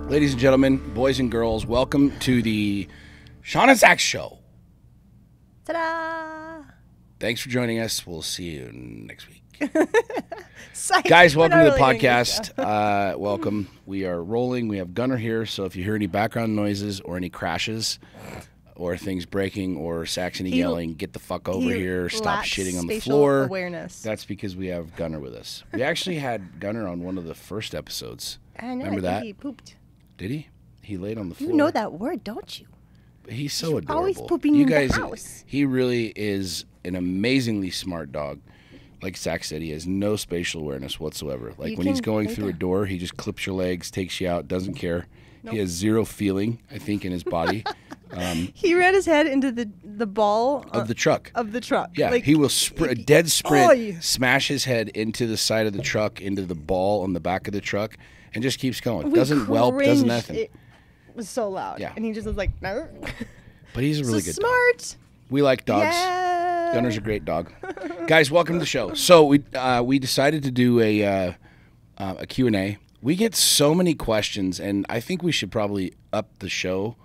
Ladies and gentlemen, boys and girls, welcome to the Sean and Zach Show. Ta-da! Thanks for joining us. We'll see you next week. Psych, Guys, welcome to the really podcast. Welcome. We are rolling. We have Gunnar here, so if you hear any background noises or any crashes or things breaking or Saxony yelling, get the fuck over here, stop shitting on the floor. Awareness. That's because we have Gunnar with us. We actually had Gunnar on one of the first episodes. I know. Remember that? He pooped. Did he? He laid on the floor. You know that word, don't you? He's so adorable. Always pooping you in guys, the house. He really is an amazingly smart dog. Like Zach said, he has no spatial awareness whatsoever. Like when he's going through a door, he just clips your legs, takes you out, doesn't care. Nope. He has zero feeling, I think, in his body. He ran his head into the ball of the truck. Yeah, like, he will dead sprint, smash his head into the side of the truck, into the ball on the back of the truck, and just keeps going. Doesn't whelp, doesn't nothing. It was so loud. Yeah. And he just was like, no. But he's a really good smart dog. We like dogs. Yeah. Gunner's a great dog. Guys, welcome to the show. So we decided to do a Q&A. We get so many questions, and I think we should probably up the show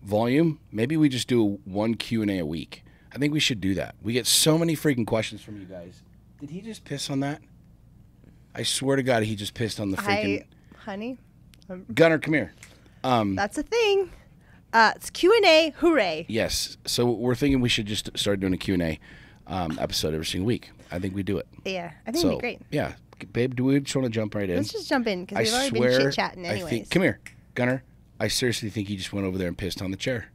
volume. Maybe we just do one Q&A a week. I think we should do that. We get so many freaking questions from you guys. Did he just piss on that? I swear to God, he just pissed on the freaking... Honey. Gunner, come here. That's a thing. It's Q&A. Hooray. Yes. So we're thinking we should just start doing a Q&A episode every single week. I think we do it. Yeah. I think it'd be great. Yeah. Babe, do we just want to jump right in? Let's just jump in because we've already been chit-chatting anyways. Come here, Gunner. I seriously think he just went over there and pissed on the chair.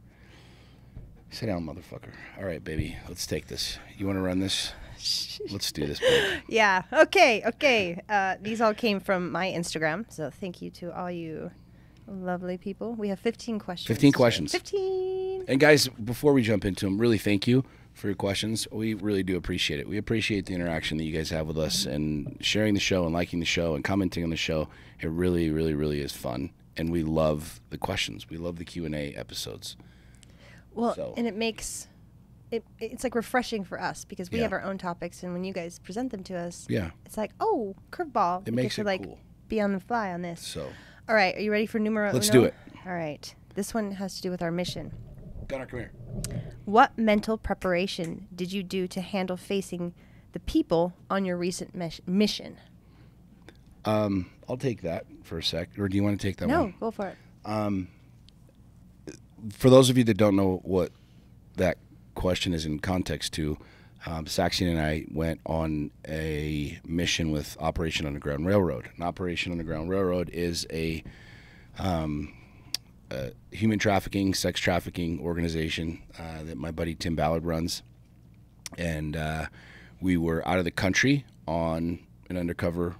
Sit down, motherfucker. All right, baby. Let's take this. You want to run this? Let's do this, baby. Yeah. Okay. These all came from my Instagram, so thank you to all you lovely people. We have 15 questions. 15 questions. 15. And guys, before we jump into them, really thank you for your questions. We really do appreciate it. We appreciate the interaction that you guys have with us and sharing the show and liking the show and commenting on the show. It really, really, really is fun. And we love the questions. We love the Q&A episodes. Well, and it makes... It's like refreshing for us because we have our own topics, and when you guys present them to us, it's like, oh, curveball. It makes it like cool. Be on the fly on this. So, all right, are you ready for numero Let's uno? do it. All right, this one has to do with our mission. Gunnar, come here. What mental preparation did you do to handle facing the people on your recent mission? I'll take that for a sec. Or do you want to take that one? No, go for it. For those of you that don't know what that question is in context to, Saxon and I went on a mission with Operation Underground Railroad. An Operation Underground Railroad is a human trafficking, sex trafficking organization that my buddy Tim Ballard runs. And we were out of the country on an undercover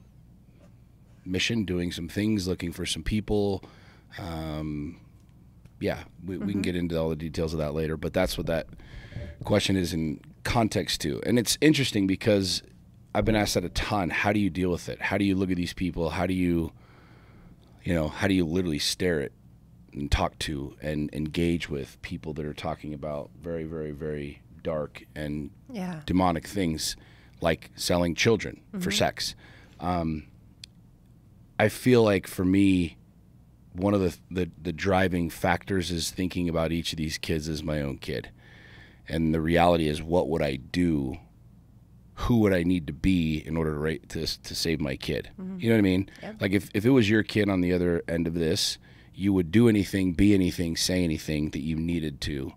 mission, doing some things, looking for some people. We can get into all the details of that later, but that's what that question is in context to. And it's interesting because I've been asked that a ton. How do you deal with it? How do you look at these people? How do you literally stare at and talk to and engage with people that are talking about very, very, very dark and demonic things like selling children for sex? I feel like for me, one of the driving factors is thinking about each of these kids as my own kid. And the reality is, what would I do? Who would I need to be in order to save my kid? You know what I mean? Yep. Like if it was your kid on the other end of this, you would do anything, be anything, say anything that you needed to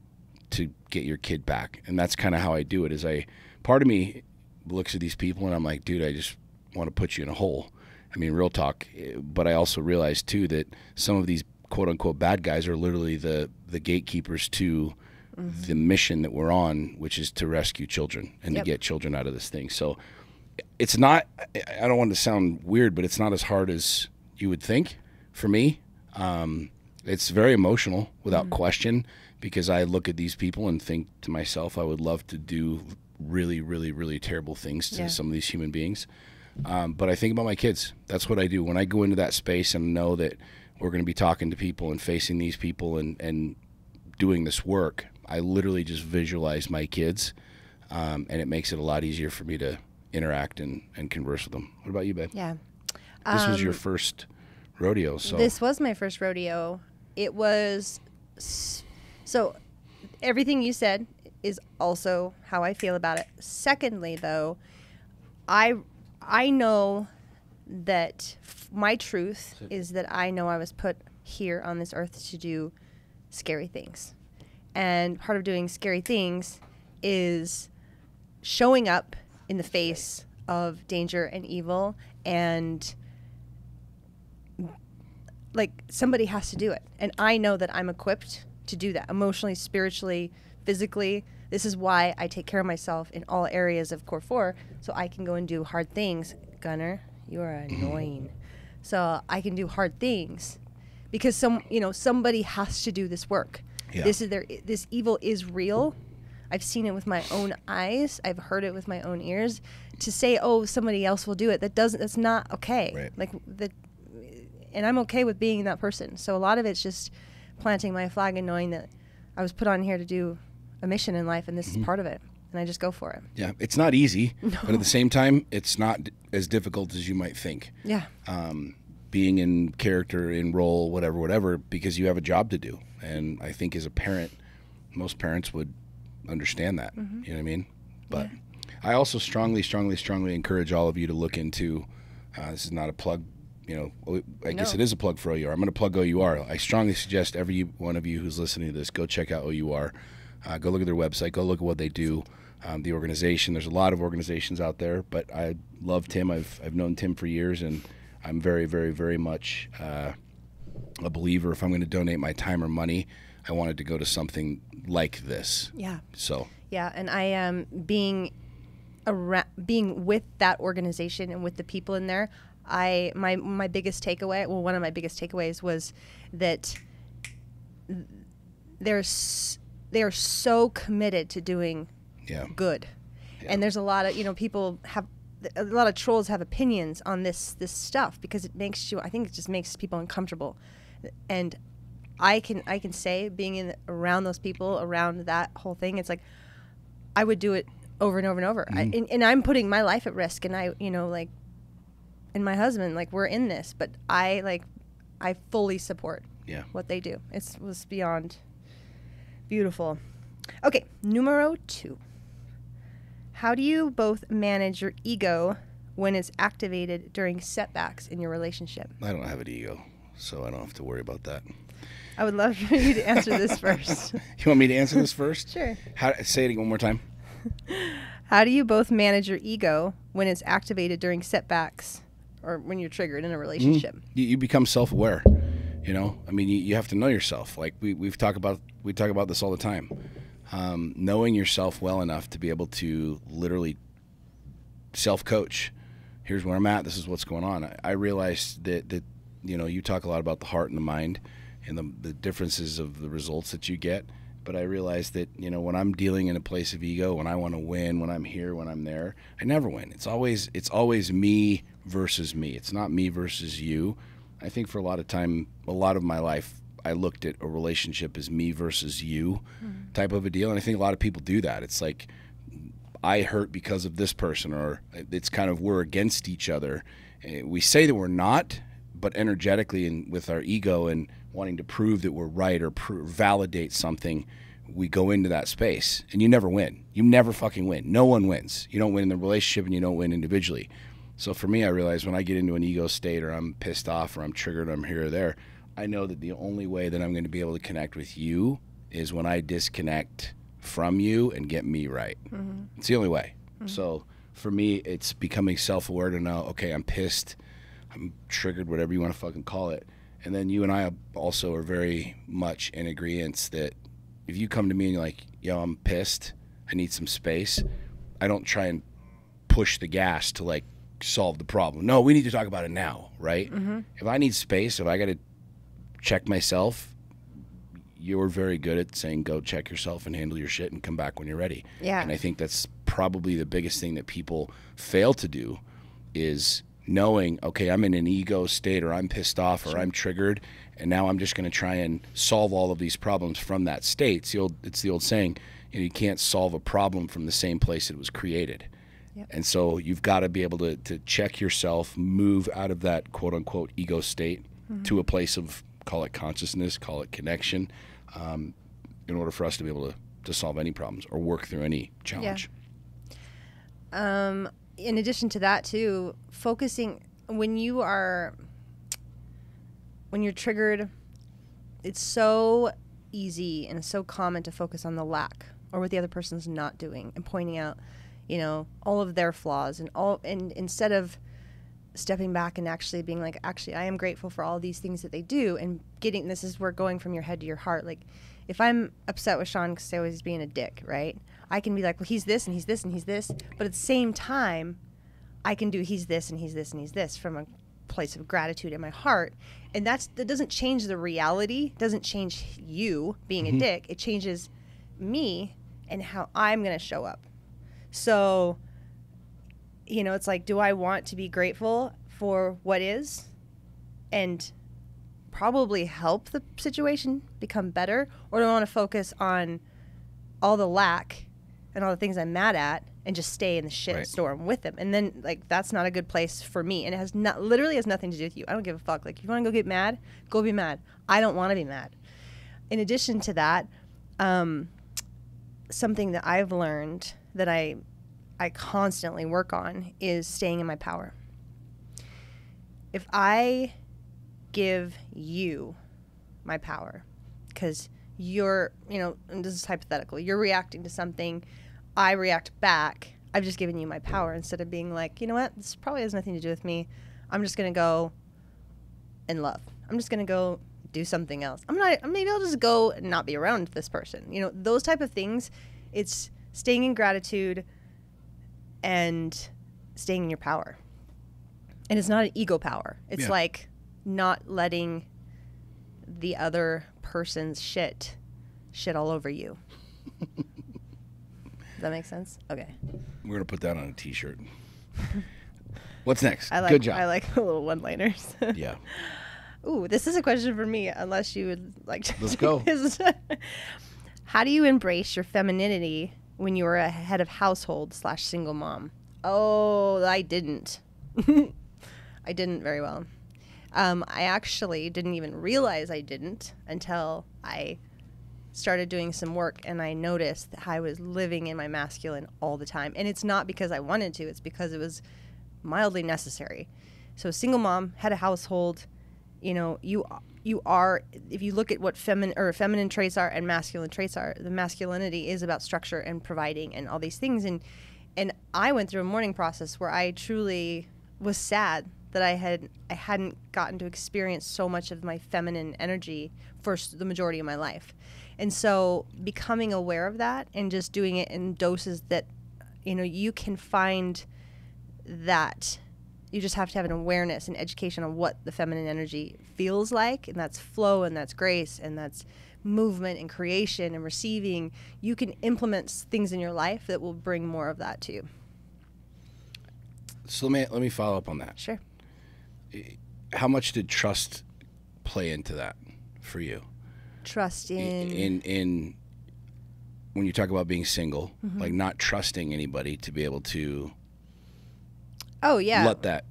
get your kid back. And that's kind of how I do it. Part of me looks at these people and I'm like, dude, I just want to put you in a hole. I mean, real talk. But I also realize too that some of these quote unquote bad guys are literally the gatekeepers to the mission that we're on, which is to rescue children and to get children out of this thing. So it's not, I don't want to sound weird, but it's not as hard as you would think for me. It's very emotional without question, because I look at these people and think to myself, I would love to do really, really, really terrible things to some of these human beings. But I think about my kids. That's what I do. When I go into that space and know that we're going to be talking to people and facing these people and doing this work, I literally just visualize my kids, and it makes it a lot easier for me to interact and converse with them. What about you, babe? Yeah. This was your first rodeo. So this was my first rodeo. It was so everything you said is also how I feel about it. Secondly, though, I know that my truth is that I know I was put here on this earth to do scary things. And part of doing scary things is showing up in the face of danger and evil, and like somebody has to do it. And I know that I'm equipped to do that emotionally, spiritually, physically. This is why I take care of myself in all areas of Core 4, so I can go and do hard things. Gunner, you are annoying. So I can do hard things because somebody has to do this work. Yeah. This evil is real. I've seen it with my own eyes. I've heard it with my own ears. To say, oh, somebody else will do it, that's not okay. Right. Like and I'm okay with being that person. So a lot of it's just planting my flag and knowing that I was put on here to do a mission in life, and this is part of it, and I just go for it. Yeah, it's not easy, but at the same time, it's not as difficult as you might think. Yeah. Being in character, in role, whatever, because you have a job to do. And I think as a parent, most parents would understand that. You know what I mean? But I also strongly encourage all of you to look into, this is not a plug, I guess it is a plug for OUR. I'm going to plug OUR. I strongly suggest every one of you who's listening to this, go check out OUR. Go look at their website. Go look at what they do. The organization. There's a lot of organizations out there, but I love Tim. I've known Tim for years, and I'm very, very, very much a believer. If I'm going to donate my time or money, I want it to go to something like this. Yeah. So. Yeah, and I am being with that organization and with the people in there. My biggest takeaway. Well, one of my biggest takeaways was that they are so committed to doing good. Yeah. And there's a lot of, people have, a lot of trolls have opinions on this stuff because it just makes people uncomfortable. And I can say, being around those people, around that whole thing, it's like, I would do it over and over and over. And I'm putting my life at risk, and and my husband, we're in this, but I fully support what they do. It was beyond beautiful. Okay, numero 2. How do you both manage your ego when it's activated during setbacks in your relationship? I don't have an ego, so I don't have to worry about that. I would love for you to answer this first. You want me to answer this first? Sure. Say it one more time. How do you both manage your ego when it's activated during setbacks or when you're triggered in a relationship? You become self-aware. You have to know yourself. Like we talk about this all the time. Knowing yourself well enough to be able to literally self-coach. Here's where I'm at. This is what's going on. I realized that you talk a lot about the heart and the mind and the differences of the results that you get. But I realized that, when I'm dealing in a place of ego, when I want to win, when I'm here, when I'm there, I never win. It's always me versus me. It's not me versus you. I think for a lot of my life, I looked at a relationship as me versus you type of a deal. And I think a lot of people do that. It's like, I hurt because of this person, or it's kind of we're against each other. We say that we're not, but energetically and with our ego and wanting to prove that we're right or validate something, we go into that space. And you never win. You never fucking win. No one wins. You don't win in the relationship, and you don't win individually. So for me, I realize when I get into an ego state, or I'm pissed off, or I'm triggered, or I'm here or there, I know that the only way that I'm going to be able to connect with you is when I disconnect from you and get me right. It's the only way. So for me, it's becoming self-aware to know, okay, I'm pissed, I'm triggered, whatever you want to fucking call it. And then you and I also are very much in agreement that if you come to me and you're like, yo, I'm pissed, I need some space, I don't try and push the gas to solve the problem. No, we need to talk about it now, right? If I need space, if I got to check myself, you're very good at saying, go check yourself and handle your shit and come back when you're ready. Yeah. And I think that's probably the biggest thing that people fail to do is knowing, okay, I'm in an ego state, or I'm pissed off, or I'm triggered, and now I'm just going to try and solve all of these problems from that state. It's the old saying, you can't solve a problem from the same place it was created. Yep. And so you've got to be able to check yourself, move out of that quote-unquote ego state, to a place of, call it consciousness, call it connection, in order for us to be able to solve any problems or work through any challenge. Yeah. In addition to that too, focusing when you're triggered, it's so easy and so common to focus on the lack or what the other person's not doing and pointing out, all of their flaws and instead of stepping back and actually being like, actually, I am grateful for all these things that they do, and this is where going from your head to your heart. Like, if I'm upset with Sean because he's being a dick, right? I can be like, well, he's this and he's this and he's this, but at the same time, I can do he's this and he's this and he's this from a place of gratitude in my heart, and that doesn't change the reality, doesn't change you being a dick. It changes me and how I'm going to show up. So, it's like, do I want to be grateful for what is and probably help the situation become better, or do I want to focus on all the lack and all the things I'm mad at and just stay in the shit storm with them? And then, like, that's not a good place for me, and it literally has nothing to do with you. I don't give a fuck. Like, if you want to go get mad, go be mad. I don't want to be mad. In addition to that, something that I've learned that I constantly work on is staying in my power. If I give you my power, because you're, and this is hypothetical, you're reacting to something, I react back, I've just given you my power instead of being like, you know what, this probably has nothing to do with me. I'm just going to go and love. I'm just going to go do something else. Maybe I'll just go and not be around this person. Those type of things. It's staying in gratitude and staying in your power. And it's not an ego power. It's like not letting the other person's shit all over you. Does that make sense? Okay. We're going to put that on a t-shirt. What's next? Good job. I like the little one-liners. Yeah. Ooh, this is a question for me, unless you would like to. Let's go. How do you embrace your femininity when you were a head of household / single mom? Oh, I didn't. I didn't very well. I actually didn't even realize I didn't until I started doing some work, and I noticed that I was living in my masculine all the time. And it's not because I wanted to, it's because it was mildly necessary. So single mom, head of household, you are, if you look at what feminine traits are and masculine traits are, the masculinity is about structure and providing and all these things. And I went through a mourning process where I truly was sad that I hadn't gotten to experience so much of my feminine energy for the majority of my life. And so becoming aware of that and just doing it in doses that, you can find that. You just have to have an awareness and education on what the feminine energy feels like, and that's flow, and that's grace, and that's movement and creation and receiving. You can implement things in your life that will bring more of that to you. So let me follow up on that. Sure. How much did trust play into that for you? Trust in when you talk about being single, like not trusting anybody to be able to let that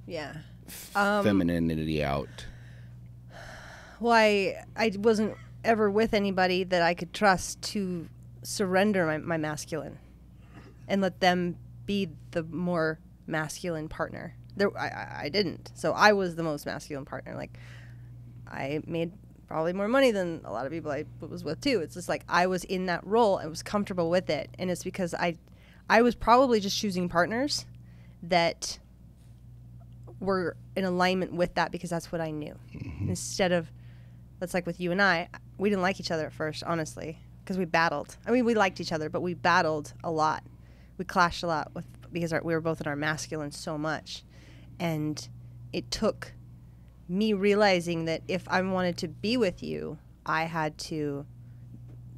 femininity out. Well, I wasn't ever with anybody that I could trust to surrender my masculine and let them be the more masculine partner. I didn't. So I was the most masculine partner. Like, I made probably more money than a lot of people I was with too. It's just like I was in that role. I was comfortable with it. And it's because I was probably just choosing partners that were in alignment with that because that's what I knew. Instead of, that's like with you and I, we didn't like each other at first, honestly, because we battled. I mean, we liked each other, but we battled a lot. We clashed a lot because we were both in our masculine so much. And it took me realizing that if I wanted to be with you, I had to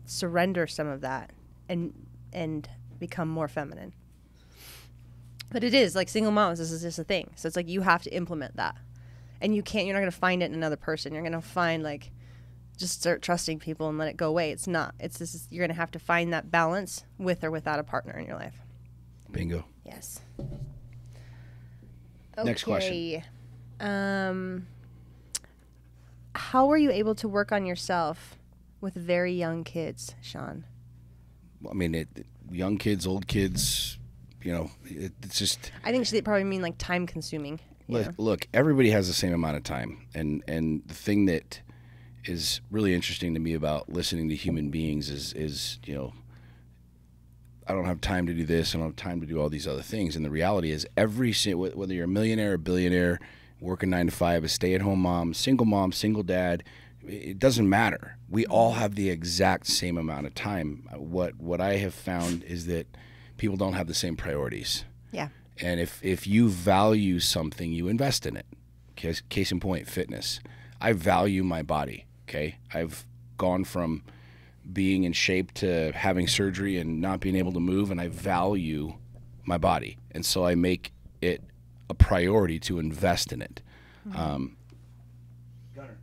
surrender some of that and become more feminine. But it is like single moms, this is just a thing. So it's like you have to implement that. And you're not going to find it in another person. You're going to find like, just start trusting people and let it go away. It's not. It's just, you're going to have to find that balance with or without a partner in your life. Bingo. Yes. Next question. how were you able to work on yourself with very young kids, Sean? I mean, young kids, old kids, you know, it's just... I think they probably mean like time consuming. Look, everybody has the same amount of time. And the thing that is really interesting to me about listening to human beings is, you know, I don't have time to do this. I don't have time to do all these other things. And the reality is whether you're a millionaire or billionaire, working 9 to 5, a stay-at-home mom, single dad, it doesn't matter. We all have the exact same amount of time. What I have found is that people don't have the same priorities. Yeah. And if you value something, you invest in it. Case in point, fitness. I value my body, okay? I've gone from being in shape to having surgery and not being able to move, and I value my body. And so I make it a priority to invest in it. Mm-hmm. Gunner.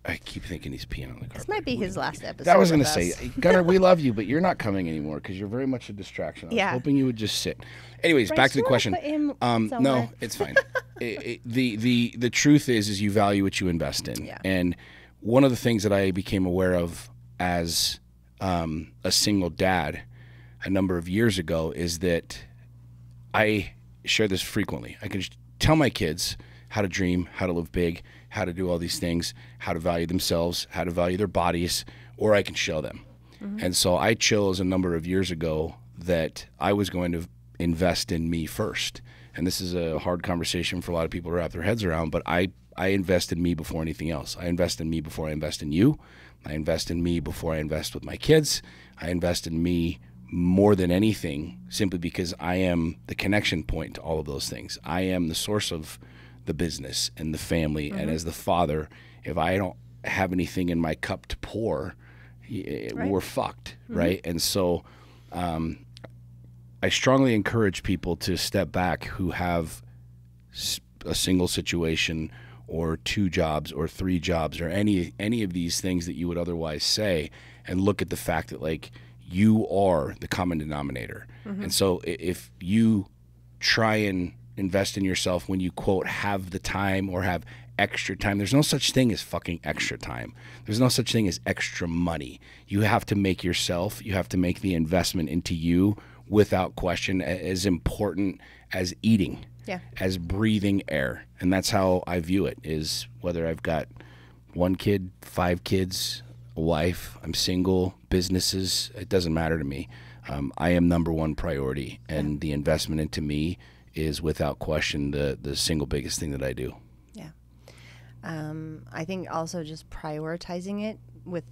I keep thinking he's peeing on the carpet. This might be his last episode. I was going to say, Gunner, we love you, but you're not coming anymore because you're very much a distraction. I was hoping you would just sit. Anyways, Bryce, back to the question. No, it's fine. The truth is you value what you invest in. Yeah. And one of the things that I became aware of as a single dad a number of years ago is that I share this frequently. I can just tell my kids how to dream, how to live big, how to do all these things, how to value themselves, how to value their bodies, or I can show them. Mm-hmm. And so I chose a number of years ago that I was going to invest in me first. And this is a hard conversation for a lot of people to wrap their heads around, but I invest in me before anything else. I invest in me before I invest in you. I invest in me before I invest with my kids. I invest in me more than anything, simply because I am the connection point to all of those things. I am the source of the business and the family. Mm-hmm. And as the father, if I don't have anything in my cup to pour, we're fucked, mm-hmm. right? And so I strongly encourage people to step back who have a single situation or 2 jobs or 3 jobs or any of these things that you would otherwise say, and look at the fact that, like, you are the common denominator. Mm-hmm. And so if you try and invest in yourself when you, quote, have the time or have extra time, there's no such thing as fucking extra time. There's no such thing as extra money. You have to make yourself, you have to make the investment into you without question, as important as eating, as breathing air. And that's how I view it, is whether I've got 1 kid, 5 kids, a wife, I'm single, businesses, it doesn't matter to me. I am number 1 priority, and the investment into me is without question the single biggest thing that I do. Yeah. I think also just prioritizing it, with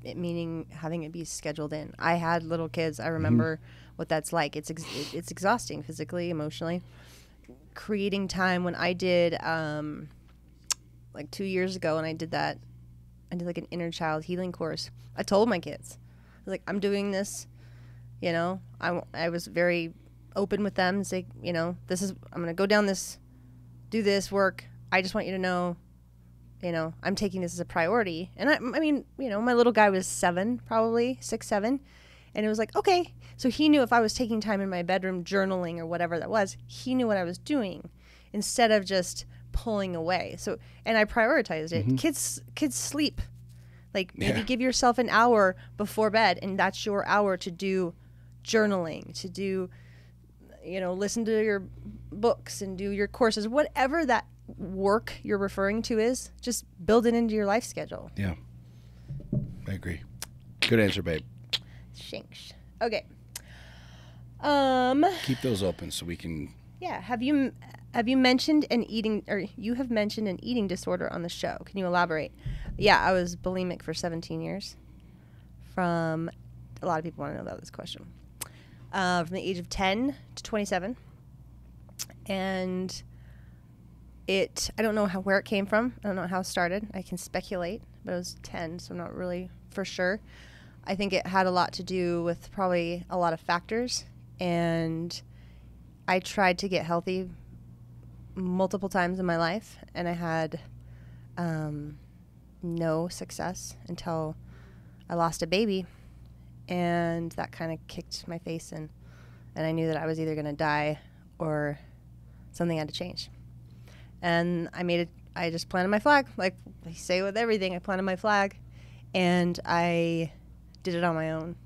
it meaning having it be scheduled in. I had little kids. I remember what that's like. It's exhausting physically, emotionally. Creating time, when I did like 2 years ago, and I did like an inner child healing course. I told my kids, I was like, I'm doing this, you know, I was very open with them, say, you know, I'm going to go down this, do this work. I just want you to know, you know, I'm taking this as a priority. And I mean, you know, my little guy was 7, probably 6, 7. And it was like, okay. So he knew if I was taking time in my bedroom journaling or whatever that was, he knew what I was doing instead of just pulling away. So, and I prioritized it. Mm-hmm. Kids sleep. Like, maybe give yourself an hour before bed, and that's your hour to do journaling, to do, you know, listen to your books and do your courses, whatever that work you're referring to is, just build it into your life schedule. Yeah. I agree. Good answer, babe. Shanks. Okay. Keep those open so we can. Yeah. Have you mentioned an eating, or you have mentioned an eating disorder on the show? Can you elaborate? Yeah, I was bulimic for 17 years. A lot of people want to know about this question. From the age of 10 to 27. And I don't know where it came from. I don't know how it started. I can speculate, but it was 10, so I'm not really for sure. I think it had a lot to do with probably a lot of factors. And I tried to get healthy multiple times in my life, and I had no success until I lost a baby, and that kind of kicked my face in, and I knew that I was either going to die or something had to change. And I made I just planted my flag. Like I say with everything, I planted my flag, and I did it on my own.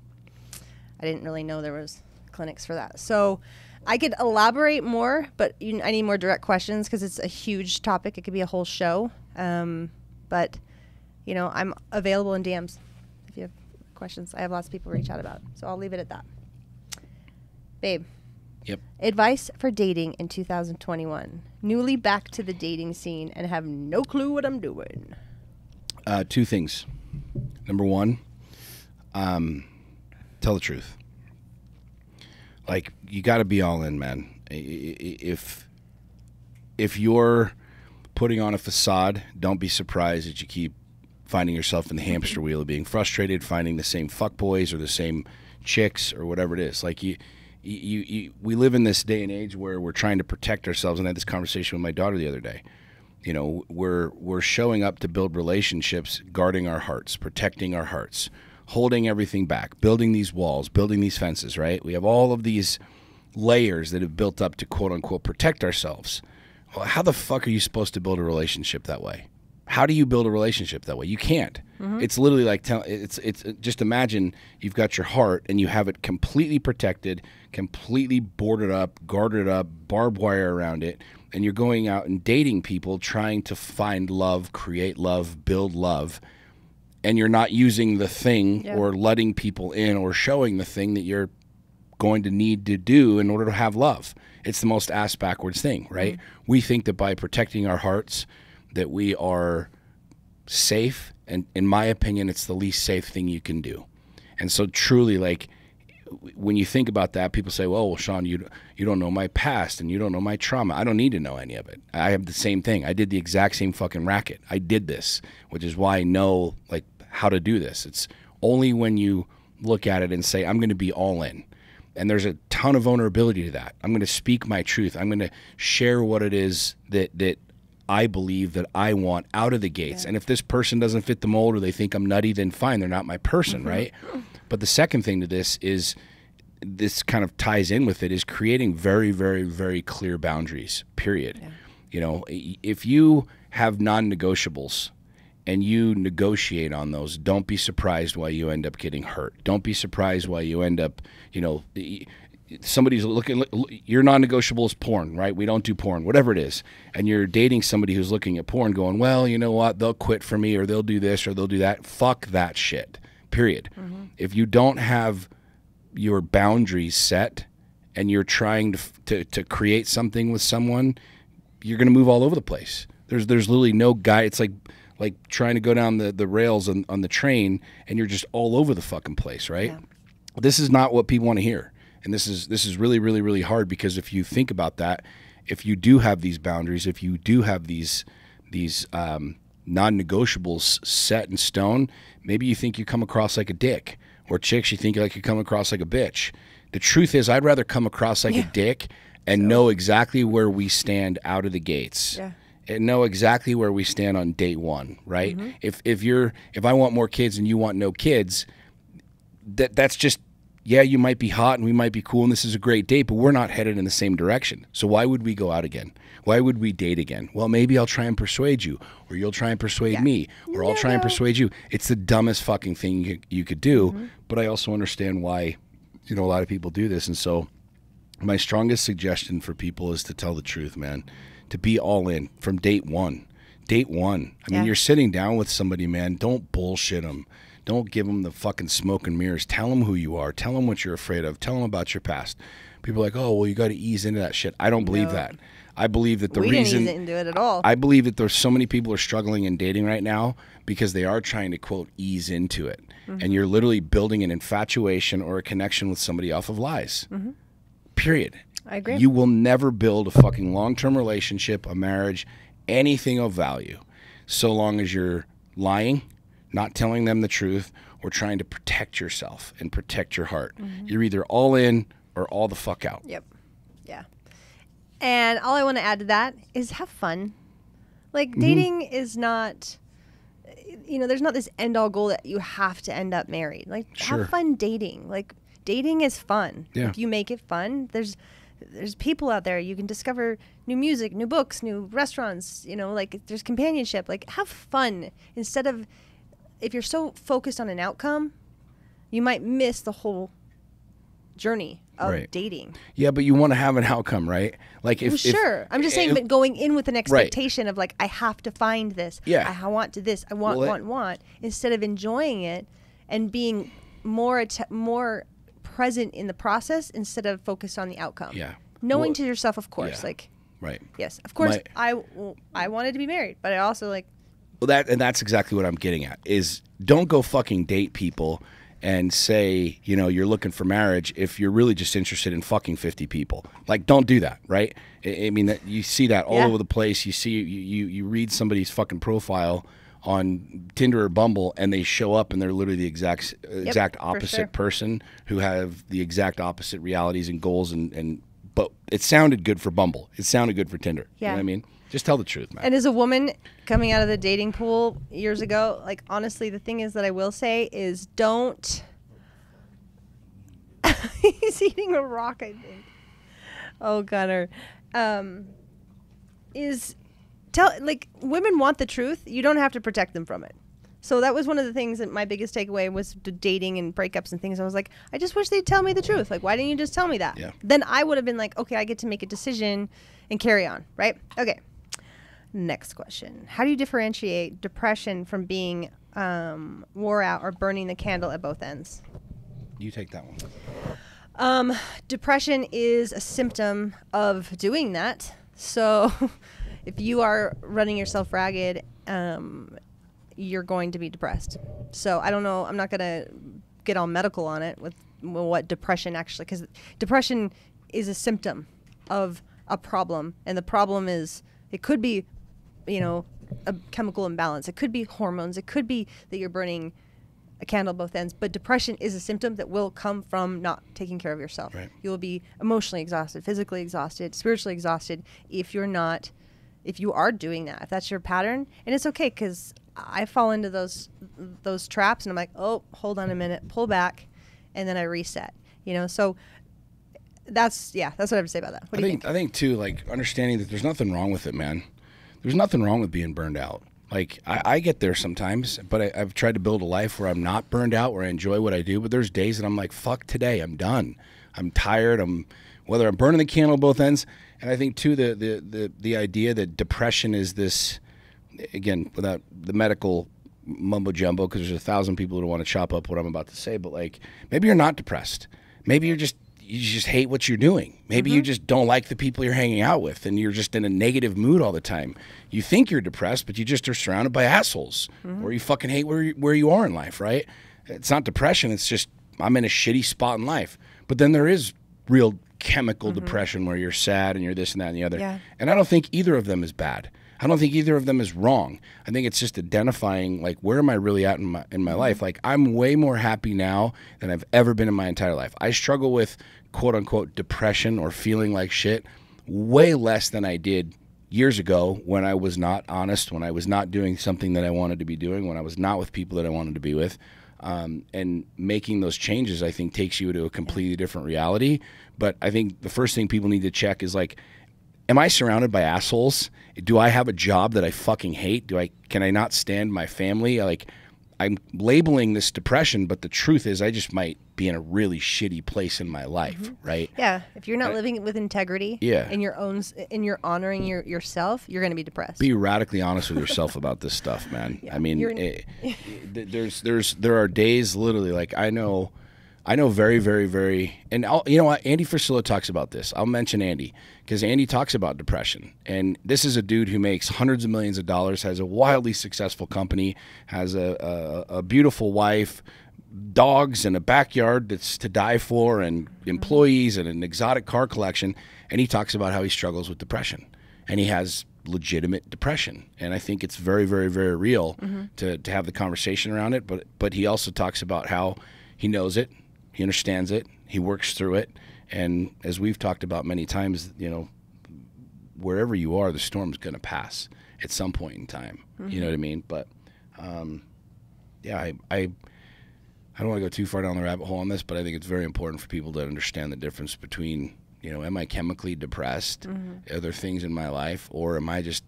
I didn't really know there was clinics for that. So I could elaborate more, but I need more direct questions because it's a huge topic. It could be a whole show. But, you know, I'm available in DMs if you have questions. I have lots of people reach out about it. So I'll leave it at that. Babe. Yep. Advice for dating in 2021. Newly back to the dating scene and have no clue what I'm doing. 2 things. Number 1, tell the truth. Like, you got to be all in, man. If you're putting on a facade, don't be surprised that you keep finding yourself in the hamster wheel of being frustrated, finding the same fuckboys or the same chicks or whatever it is. Like, we live in this day and age where we're trying to protect ourselves, and I had this conversation with my daughter the other day. You know, we're showing up to build relationships, guarding our hearts, protecting our hearts, holding everything back, building these walls, building these fences, right? We have all of these layers that have built up to quote-unquote protect ourselves. Well, how the fuck are you supposed to build a relationship that way? How do you build a relationship that way? You can't. Mm-hmm. It's literally like, it's just imagine you've got your heart and you have it completely protected, completely boarded up, guarded up, barbed wire around it, and you're going out and dating people, trying to find love, create love, build love, and you're not using the thing or letting people in or showing the thing that you're going to need to do in order to have love. It's the most ass backwards thing, right? Mm-hmm. We think that by protecting our hearts that we are safe, and in my opinion, it's the least safe thing you can do. And so truly, like, when you think about that, people say, well, Sean, you don't know my past and you don't know my trauma. I don't need to know any of it. I have the same thing. I did the exact same fucking racket. I did this, which is why I know, like, how to do this. It's only when you look at it and say, I'm going to be all in. And there's a ton of vulnerability to that. I'm going to speak my truth. I'm going to share what it is that I believe that I want out of the gates. Yeah. And if this person doesn't fit the mold or they think I'm nutty, then fine, they're not my person, mm-hmm. right? But the second thing to this is, this kind of ties in with it, is creating very, very, very clear boundaries, period. Yeah. You know, if you have non-negotiables and you negotiate on those, don't be surprised why you end up getting hurt. Don't be surprised why you end up, you know, somebody's looking, your non-negotiable is porn, right? We don't do porn, whatever it is. And you're dating somebody who's looking at porn going, well, you know what? They'll quit for me, or they'll do this, or they'll do that. Fuck that shit, period. Mm-hmm. If you don't have your boundaries set and you're trying to create something with someone, you're going to move all over the place. There's literally no guide. It's like trying to go down the rails on the train, and you're just all over the fucking place, right? Yeah. This is not what people want to hear. And this is really, really, really hard, because if you think about that, if you do have these boundaries, if you do have these non-negotiables set in stone, maybe you think you come across like a dick, or chicks, you think like you come across like a bitch. The truth is, I'd rather come across like a dick and know exactly where we stand out of the gates. Yeah. And know exactly where we stand on date one, right? Mm-hmm. If I want more kids and you want no kids, that's just, yeah, you might be hot and we might be cool and this is a great date, but we're not headed in the same direction. So why would we go out again? Why would we date again? Well, maybe I'll try and persuade you, or you'll try and persuade me, or I'll try and persuade you. It's the dumbest fucking thing you could do, mm-hmm. but I also understand why, you know, a lot of people do this. And so my strongest suggestion for people is to tell the truth, man, to be all in from date one. Date one. I mean, you're sitting down with somebody, man, don't bullshit them. Don't give them the fucking smoke and mirrors. Tell them who you are. Tell them what you're afraid of. Tell them about your past. People are like, oh, well, you got to ease into that shit. I don't believe that. I believe that we didn't ease into it at all. I believe that there's so many people are struggling in dating right now because they are trying to, quote, ease into it. Mm-hmm. And you're literally building an infatuation or a connection with somebody off of lies. Mm-hmm. Period. I agree. You will never build a fucking long-term relationship, a marriage, anything of value, so long as you're lying, not telling them the truth, or trying to protect yourself and protect your heart. Mm-hmm. You're either all in or all the fuck out. Yep. Yeah. And all I want to add to that is have fun. Like, dating is not, you know, there's not this end-all goal that you have to end up married. Like, have fun dating. Like, dating is fun. Yeah. If you make it fun, there's there's people out there. You can discover new music, new books, new restaurants, you know, like there's companionship. Like have fun instead of, if you're so focused on an outcome, you might miss the whole journey of dating. Yeah, but you want to have an outcome, right? Like if sure. I'm just saying, but going in with an expectation of like, I have to find this. Yeah. I want to this. I want, instead of enjoying it and being more present in the process instead of focused on the outcome. Yeah. Knowing to yourself, of course, like, yes, of course, I wanted to be married, but I also like. Well, that's exactly what I'm getting at is don't go fucking date people and say, you know, you're looking for marriage if you're really just interested in fucking 50 people. Like, don't do that, right? I mean, you see that all over the place. You see, you read somebody's fucking profile on Tinder or Bumble, and they show up and they're literally the exact opposite person who have the exact opposite realities and goals. But it sounded good for Bumble. It sounded good for Tinder. Yeah. You know what I mean? Just tell the truth, man. And as a woman coming out of the dating pool years ago, like, honestly, the thing is that I will say is don't. He's eating a rock, I think. Oh, Gunner. Women want the truth. You don't have to protect them from it. So that was one of the things that my biggest takeaway was dating and breakups and things. I was like, I just wish they'd tell me the truth. Like, why didn't you just tell me that? Yeah. Then I would have been like, okay, I get to make a decision and carry on, right? Okay. Next question. How do you differentiate depression from being wore out or burning the candle at both ends? You take that one. Depression is a symptom of doing that. So if you are running yourself ragged, you're going to be depressed. So I don't know. I'm not going to get all medical on it with what depression actually, because depression is a symptom of a problem. And the problem is, it could be, you know, a chemical imbalance. It could be hormones. It could be that you're burning a candle both ends. But depression is a symptom that will come from not taking care of yourself. Right. You will be emotionally exhausted, physically exhausted, spiritually exhausted if you are doing that, if that's your pattern. And it's okay, because I fall into those traps and I'm like, oh, hold on a minute, pull back, and then I reset. You know, so that's what I have to say about that. What do you think? I think too, like, understanding that there's nothing wrong with it, man. There's nothing wrong with being burned out. Like, I get there sometimes, but I've tried to build a life where I'm not burned out, where I enjoy what I do. But there's days that I'm like, fuck today, I'm done. I'm tired. Whether I'm burning the candle both ends. And I think too, the idea that depression is this, again, without the medical mumbo jumbo, because there's 1,000 people who want to chop up what I'm about to say, but like, maybe you're not depressed. Maybe you just hate what you're doing. Maybe you just don't like the people you're hanging out with, and you're just in a negative mood all the time. You think you're depressed, but you just are surrounded by assholes, or you fucking hate where you are in life, right? It's not depression. It's just, I'm in a shitty spot in life. But then there is real chemical depression where you're sad and you're this and that and the other. Yeah. And I don't think either of them is bad. I don't think either of them is wrong. I think it's just identifying, like, where am I really at in my life? Like, I'm way more happy now than I've ever been in my entire life. I struggle with quote unquote depression or feeling like shit way less than I did years ago, when I was not honest, when I was not doing something that I wanted to be doing, when I was not with people that I wanted to be with. And making those changes, I think, takes you to a completely different reality. But I think the first thing people need to check is, like, am I surrounded by assholes? Do I have a job that I fucking hate? Can I not stand my family? Like, I'm labeling this depression, but the truth is I just might be in a really shitty place in my life, right? Yeah. If you're not living with integrity, in your own, and you're honoring yourself, you're going to be depressed. Be radically honest with yourself about this stuff, man. Yeah. I mean, there are days, literally, like, I know very, very, very, and you know what? Andy Frisilla talks about this. I'll mention Andy, because Andy talks about depression. And this is a dude who makes hundreds of millions of dollars, has a wildly successful company, has a beautiful wife, dogs, and a backyard that's to die for, and employees, and an exotic car collection. And he talks about how he struggles with depression. And he has legitimate depression. And I think it's very, very, very real to have the conversation around it. But he also talks about how he knows it. He understands it. He works through it. And as we've talked about many times, you know, wherever you are, the storm's going to pass at some point in time. You know what I mean? But, yeah, I don't want to go too far down the rabbit hole on this, but I think it's very important for people to understand the difference between Am I chemically depressed? Are there things in my life, or am I just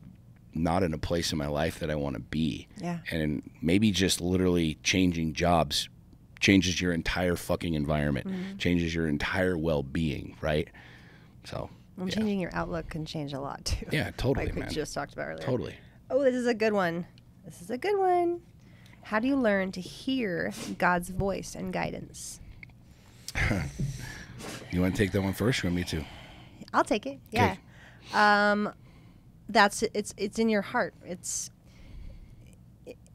not in a place in my life that I want to be? Yeah. And maybe just literally changing jobs changes your entire fucking environment, changes your entire well-being, right? So, changing your outlook can change a lot too. Yeah, totally, like man. we just talked about earlier. Totally. Oh, this is a good one. How do you learn to hear God's voice and guidance? You want to take that one first, or me too? I'll take it. Yeah. It's in your heart.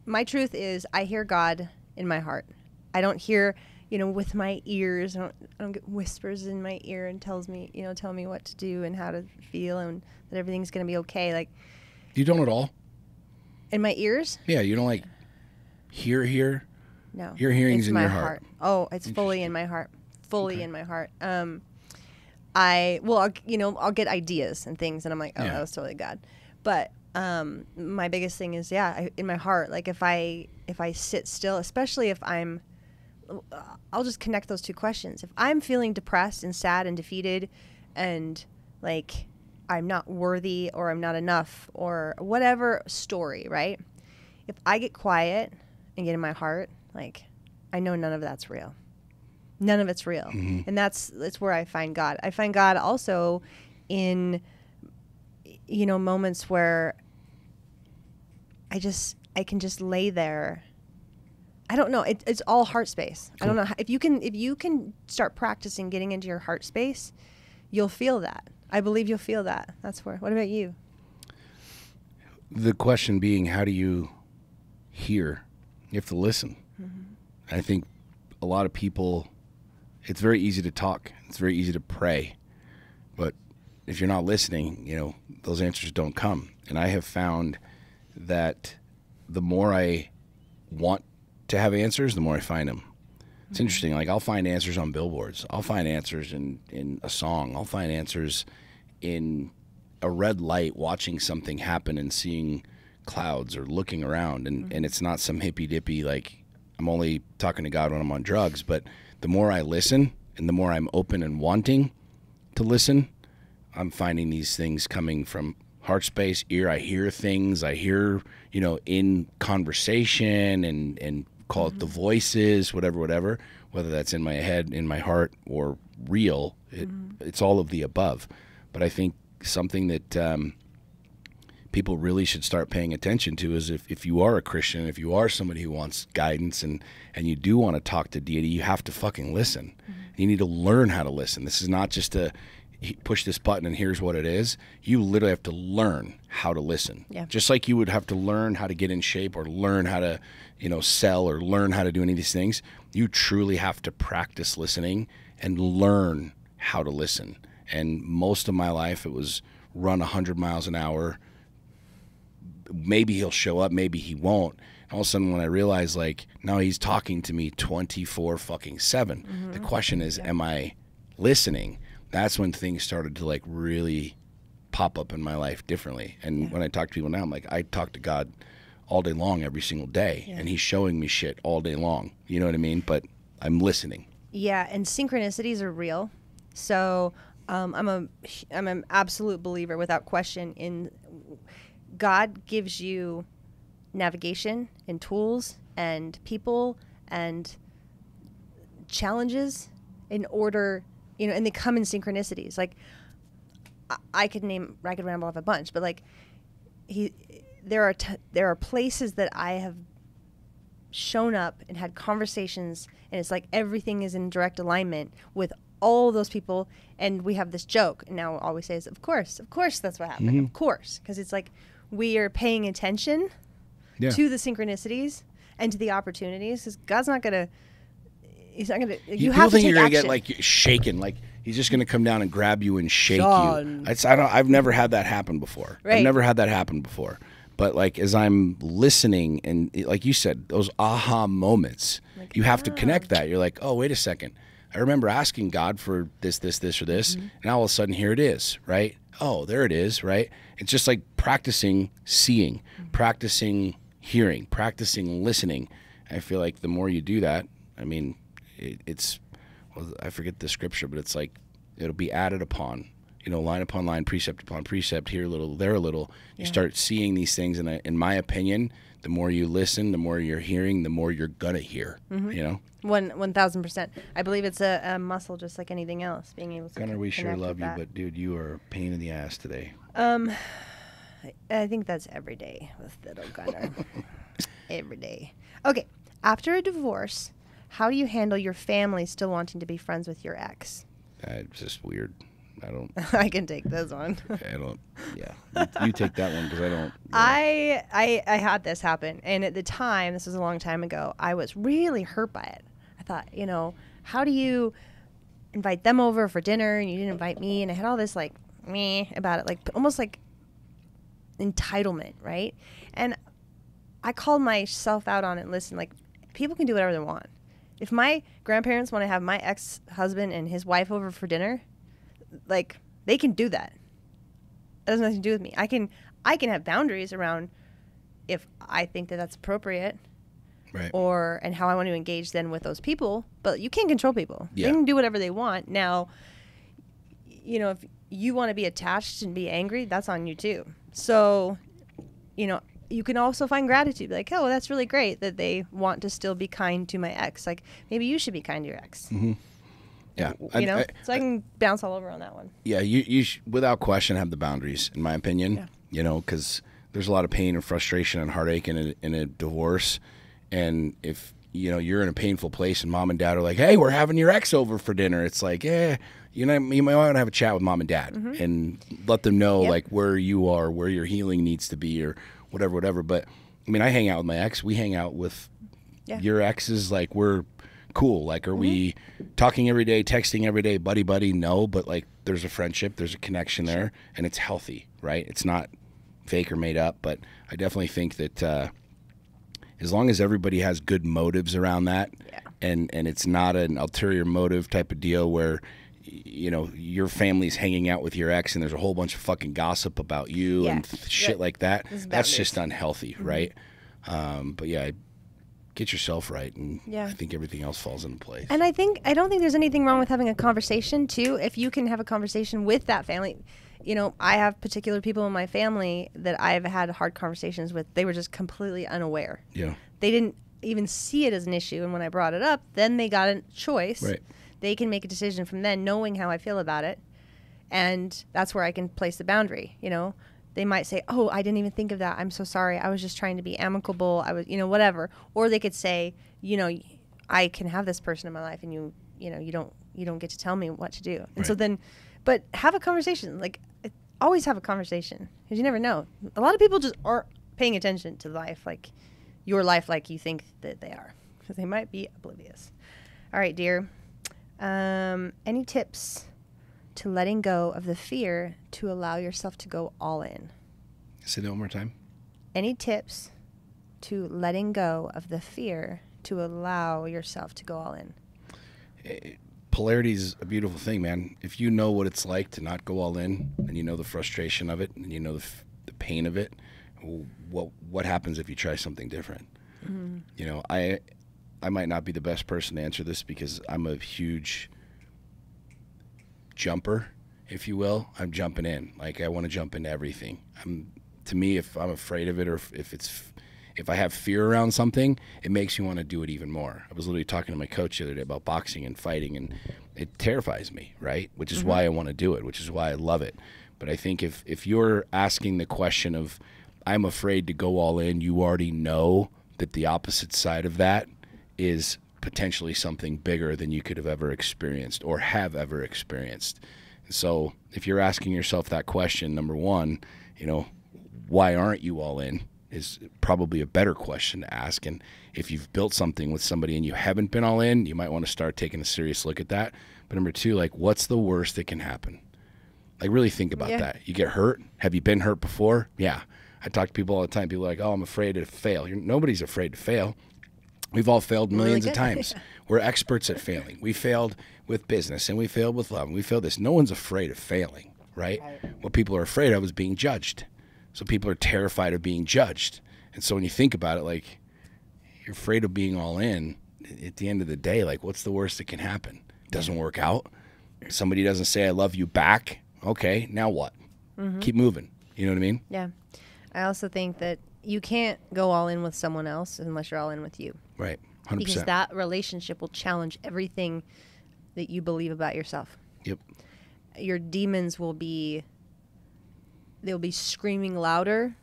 My truth is I hear God in my heart. I don't hear, with my ears. I don't get whispers in my ear and tell me what to do and how to feel and that everything's going to be okay. Like, you don't at all? In my ears? Yeah, you don't like hear? No. Your hearing's in your heart. Oh, it's fully in my heart. Fully in my heart. I'll get ideas and things and I'm like, that was totally God. But my biggest thing is, in my heart, like if I sit still, especially if I'll just connect those two questions. If I'm feeling depressed and sad and defeated and like I'm not worthy or I'm not enough or whatever story, right? If I get quiet and get in my heart, like I know none of that's real. None of it's real. Mm-hmm. And that's where I find God. I find God also in, moments where I can just lay there. I don't know. It's all heart space. Cool. I don't know if you can start practicing getting into your heart space, you'll feel that. I believe you'll feel that. That's where. What about you? The question being, how do you hear? You have to listen. Mm-hmm. I think a lot of people, it's very easy to talk. It's very easy to pray. But if you're not listening, those answers don't come. And I have found that the more I want to have answers, the more I find them. It's interesting. Like I'll find answers on billboards. I'll find answers in a song. I'll find answers in a red light, watching something happen and seeing clouds or looking around. And it's not some hippy dippy, like I'm only talking to God when I'm on drugs. But the more I listen and the more I'm open and wanting to listen, I'm finding these things coming from heart space, ear. I hear things. I hear, in conversation and call it the voices, whatever, whether that's in my head, in my heart, or real. It's all of the above. But I think something that people really should start paying attention to is if you are a Christian, if you are somebody who wants guidance and you do want to talk to deity, you have to fucking listen. You need to learn how to listen. This is not just a push this button and here's what it is. You literally have to learn how to listen. Yeah. Just like you would have to learn how to get in shape or learn how to, sell or learn how to do any of these things. You truly have to practice listening and learn how to listen. And most of my life, it was run 100 miles an hour. Maybe he'll show up, maybe he won't. And all of a sudden, when I realized, no, he's talking to me 24/7. The question is, am I listening? That's when things started to really pop up in my life differently. And when I talk to people now, I'm like, I talk to God all day long, every single day, and he's showing me shit all day long. You know what I mean? But I'm listening. Yeah, and synchronicities are real. So I'm an absolute believer, without question, in God gives you navigation and tools and people and challenges in order. And they come in synchronicities. Like, I could ramble off a bunch, but there are places that I have shown up and had conversations, and it's like everything is in direct alignment with all those people, and we have this joke. And now all we say is, of course, that's what happened, of course, because it's like we are paying attention to the synchronicities and to the opportunities, because God's not gonna. He's not gonna. You have to take action. You're gonna get shaken, he's just gonna come down and grab you and shake you. I've never had that happen before. Right. I've never had that happen before. But as I'm listening, and like you said, those aha moments, you have to connect that. You're like, oh, wait a second. I remember asking God for this, or this, and now all of a sudden here it is, right? Oh, there it is, right? It's just like practicing seeing, practicing hearing, practicing listening. I feel like the more you do that, I mean, I forget the scripture, but it's like it'll be added upon, line upon line, precept upon precept, here a little, there a little. You start seeing these things, and in my opinion, the more you listen, the more you're hearing, the more you're gonna hear. 1,000%. I believe it's a muscle, just like anything else. Being able to. Gunnar, we sure love you, but dude, you are a pain in the ass today. I think that's every day with little Gunnar. Every day. Okay. After a divorce, how do you handle your family still wanting to be friends with your ex? It's just weird. I don't. I can take this one. I don't. Yeah, you take that one because I don't. I had this happen, and at the time, this was a long time ago, I was really hurt by it. I thought, how do you invite them over for dinner and you didn't invite me? And I had all this like meh about it, like almost like entitlement, right? And I called myself out on it. And listen, like people can do whatever they want. If my grandparents want to have my ex-husband and his wife over for dinner, like they can do that. It has nothing to do with me. I can have boundaries around if I think that that's appropriate, right? And how I want to engage then with those people. But you can't control people. Yeah. They can do whatever they want. Now, if you want to be attached and be angry, that's on you too. So, you can also find gratitude. Like, oh, well, that's really great that they want to still be kind to my ex. Like, maybe you should be kind to your ex. Mm-hmm. Yeah. So I can bounce all over on that one. Yeah, you without question have the boundaries, in my opinion. Yeah. Because there's a lot of pain and frustration and heartache in a divorce. And if, you're in a painful place and mom and dad are like, hey, we're having your ex over for dinner. It's like, you might want to have a chat with mom and dad and let them know like where you are, where your healing needs to be or whatever. But I mean, I hang out with my ex. We hang out with your exes. Like we're cool. Like, are we talking every day, texting every day, buddy? No, but like there's a friendship, there's a connection there, and it's healthy, right? It's not fake or made up. But I definitely think that as long as everybody has good motives around that, and it's not an ulterior motive type of deal where your family's hanging out with your ex and there's a whole bunch of fucking gossip about you and shit like that. That's just unhealthy, right? But get yourself right, and I think everything else falls into place. And I don't think there's anything wrong with having a conversation too. If you can have a conversation with that family, I have particular people in my family that I've had hard conversations with. They were just completely unaware. Yeah, they didn't even see it as an issue, and when I brought it up, then they got a choice. Right. They can make a decision from then, knowing how I feel about it, and that's where I can place the boundary. They might say, "Oh, I didn't even think of that. I'm so sorry. I was just trying to be amicable. I was, whatever." Or they could say, "I can have this person in my life, and you don't get to tell me what to do." And so then, but have a conversation. Like, always have a conversation, because you never know. A lot of people just aren't paying attention to life, like your life, like you think that they are, because they might be oblivious. All right, dear. Any tips to letting go of the fear to allow yourself to go all in? Say that one more time. Any tips to letting go of the fear to allow yourself to go all in? Polarity is a beautiful thing, man. If you know what it's like to not go all in, and you know the frustration of it, and you know the pain of it, what happens if you try something different? I might not be the best person to answer this because I'm a huge jumper, if you will. I'm jumping in. Like, I want to jump into everything. To me, if I'm afraid of it, or if I have fear around something, it makes me want to do it even more. I was literally talking to my coach the other day about boxing and fighting, and it terrifies me, right? Which is why I want to do it, which is why I love it. But I think if you're asking the question of, I'm afraid to go all in, you already know that the opposite side of that is potentially something bigger than you could have ever experienced or have ever experienced. So if you're asking yourself that question, number one, why aren't you all in, is probably a better question to ask. And if you've built something with somebody and you haven't been all in, you might want to start taking a serious look at that. But number two, like, what's the worst that can happen? Like, really think about that. You get hurt. Have you been hurt before? Yeah. I talk to people all the time. People are like, oh, I'm afraid to fail. Nobody's afraid to fail. We've all failed millions of times. We're experts at failing. We failed with business, and we failed with love, and we failed this. No one's afraid of failing, right? What people are afraid of is being judged. So people are terrified of being judged. And so when you think about it, like, you're afraid of being all in. At the end of the day, like, what's the worst that can happen? It doesn't work out. somebody doesn't say I love you back, okay, now what? Keep moving. You know what I mean? Yeah. I also think that you can't go all in with someone else unless you're all in with you. Right. 100%. Because that relationship will challenge everything that you believe about yourself. Yep. Your demons they'll be screaming louder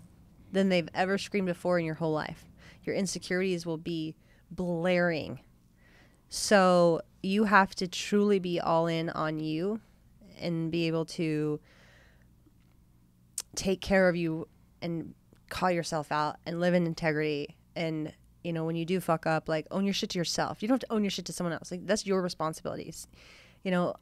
than they've ever screamed before in your whole life. Your insecurities will be blaring. So you have to truly be all in on you and be able to take care of you and call yourself out and live in integrity. And, you know, when you do fuck up, like, own your shit to yourself. You don't have to own your shit to someone else. Like, that's your responsibilities. You know,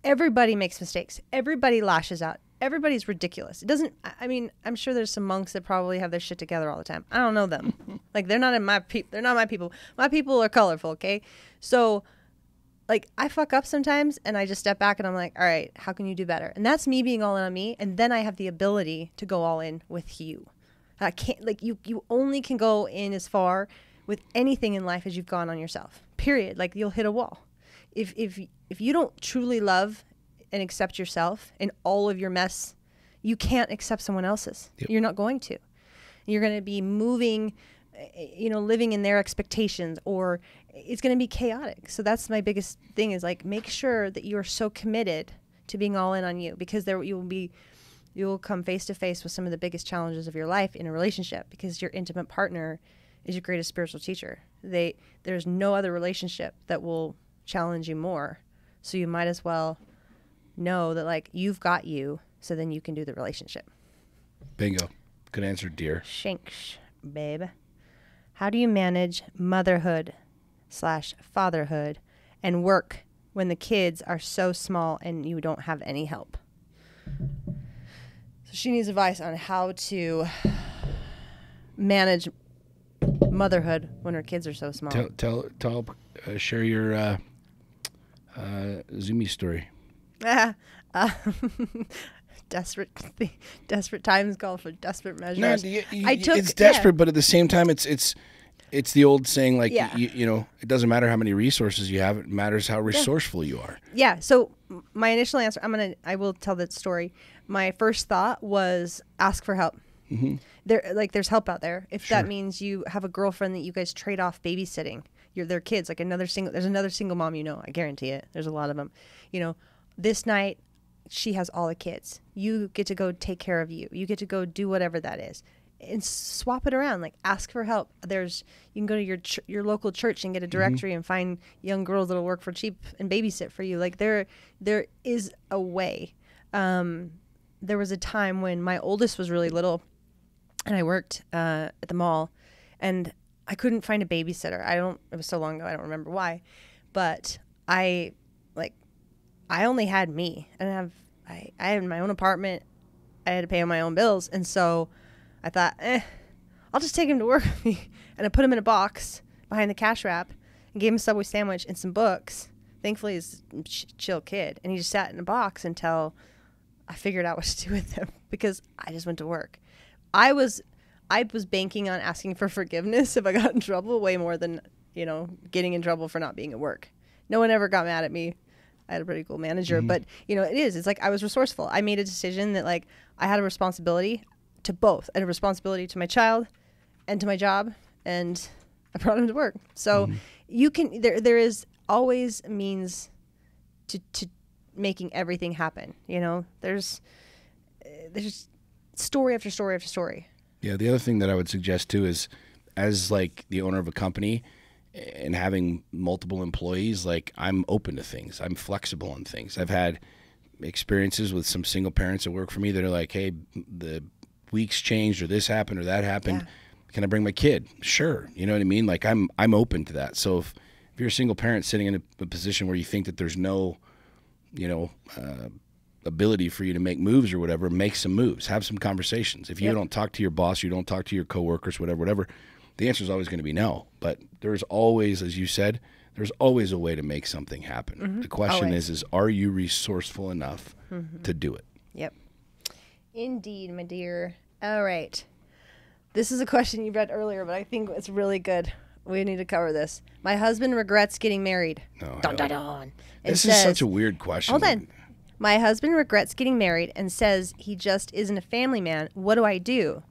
everybody makes mistakes. Everybody lashes out. Everybody's ridiculous. It doesn't, I mean, I'm sure there's some monks that probably have their shit together all the time. I don't know them. Like, they're not my people. My people are colorful, okay? So, like, I fuck up sometimes and I just step back and I'm like, all right, how can you do better? And that's me being all in on me. And then I have the ability to go all in with you. I can't, like, you only can go in as far with anything in life as you've gone on yourself, period. Like, you'll hit a wall. If you don't truly love and accept yourself and all of your mess, you can't accept someone else's. Yep. You're not going to. You're going to be moving, you know, living in their expectations, or it's going to be chaotic. So that's my biggest thing, is like, make sure that you are so committed to being all in on you, because you will come face to face with some of the biggest challenges of your life in a relationship, because your intimate partner is your greatest spiritual teacher. There's no other relationship that will challenge you more. So you might as well know that, like, you've got you, so then you can do the relationship. Bingo. Good answer, dear. Shanks, babe. How do you manage motherhood/fatherhood and work when the kids are so small and you don't have any help? So she needs advice on how to manage motherhood when her kids are so small. Share your Zoomy story. Desperate times call for desperate measures. No, it's desperate, but at the same time, it's the old saying, like, you know, it doesn't matter how many resources you have; it matters how resourceful you are. Yeah. So my initial answer, I will tell that story. My first thought was ask for help. Mm-hmm. There's help out there. If that means you have a girlfriend that you guys trade off babysitting their kids, like there's another single mom, you know, I guarantee it. There's a lot of them. You know, this night she has all the kids. You get to go take care of you. You get to go do whatever that is, and swap it around. Like, ask for help. You can go to your local church and get a directory and find young girls that'll work for cheap and babysit for you. Like, there is a way. There was a time when my oldest was really little, and I worked at the mall, and I couldn't find a babysitter. It was so long ago, I don't remember why, but I only had me, and I had my own apartment. I had to pay my own bills, and so I thought, I'll just take him to work with me. And I put him in a box behind the cash wrap and gave him a Subway sandwich and some books. Thankfully, he's a chill kid, and he just sat in a box until I figured out what to do with him, because I just went to work. I was banking on asking for forgiveness if I got in trouble way more than, you know, getting in trouble for not being at work. No one ever got mad at me. I had a pretty cool manager, but, you know, it's like I was resourceful. I made a decision that, like, I had a responsibility to both. I had a responsibility to my child and to my job, and I brought him to work. So you can, there is always means to making everything happen. You know, there's story after story after story. Yeah. The other thing that I would suggest too is, as like the owner of a company and having multiple employees, like, I'm open to things. I'm flexible on things. I've had experiences with some single parents that work for me that are like, hey, the weeks changed, or this happened or that happened. Yeah. Can I bring my kid? Sure. You know what I mean? Like, I'm open to that. So if you're a single parent sitting in a position where you think that there's no, you know, ability for you to make moves or whatever, make some moves, have some conversations. If you don't talk to your boss, you don't talk to your coworkers, whatever, the answer is always going to be no. But there's always, as you said, there's always a way to make something happen. The question is are you resourceful enough to do it? Yep. Indeed, my dear. All right. This is a question you read earlier, but I think it's really good. We need to cover this. My husband regrets getting married. No, dun, dun, dun. This is such a weird question. Hold on. My husband regrets getting married and says he just isn't a family man. What do I do?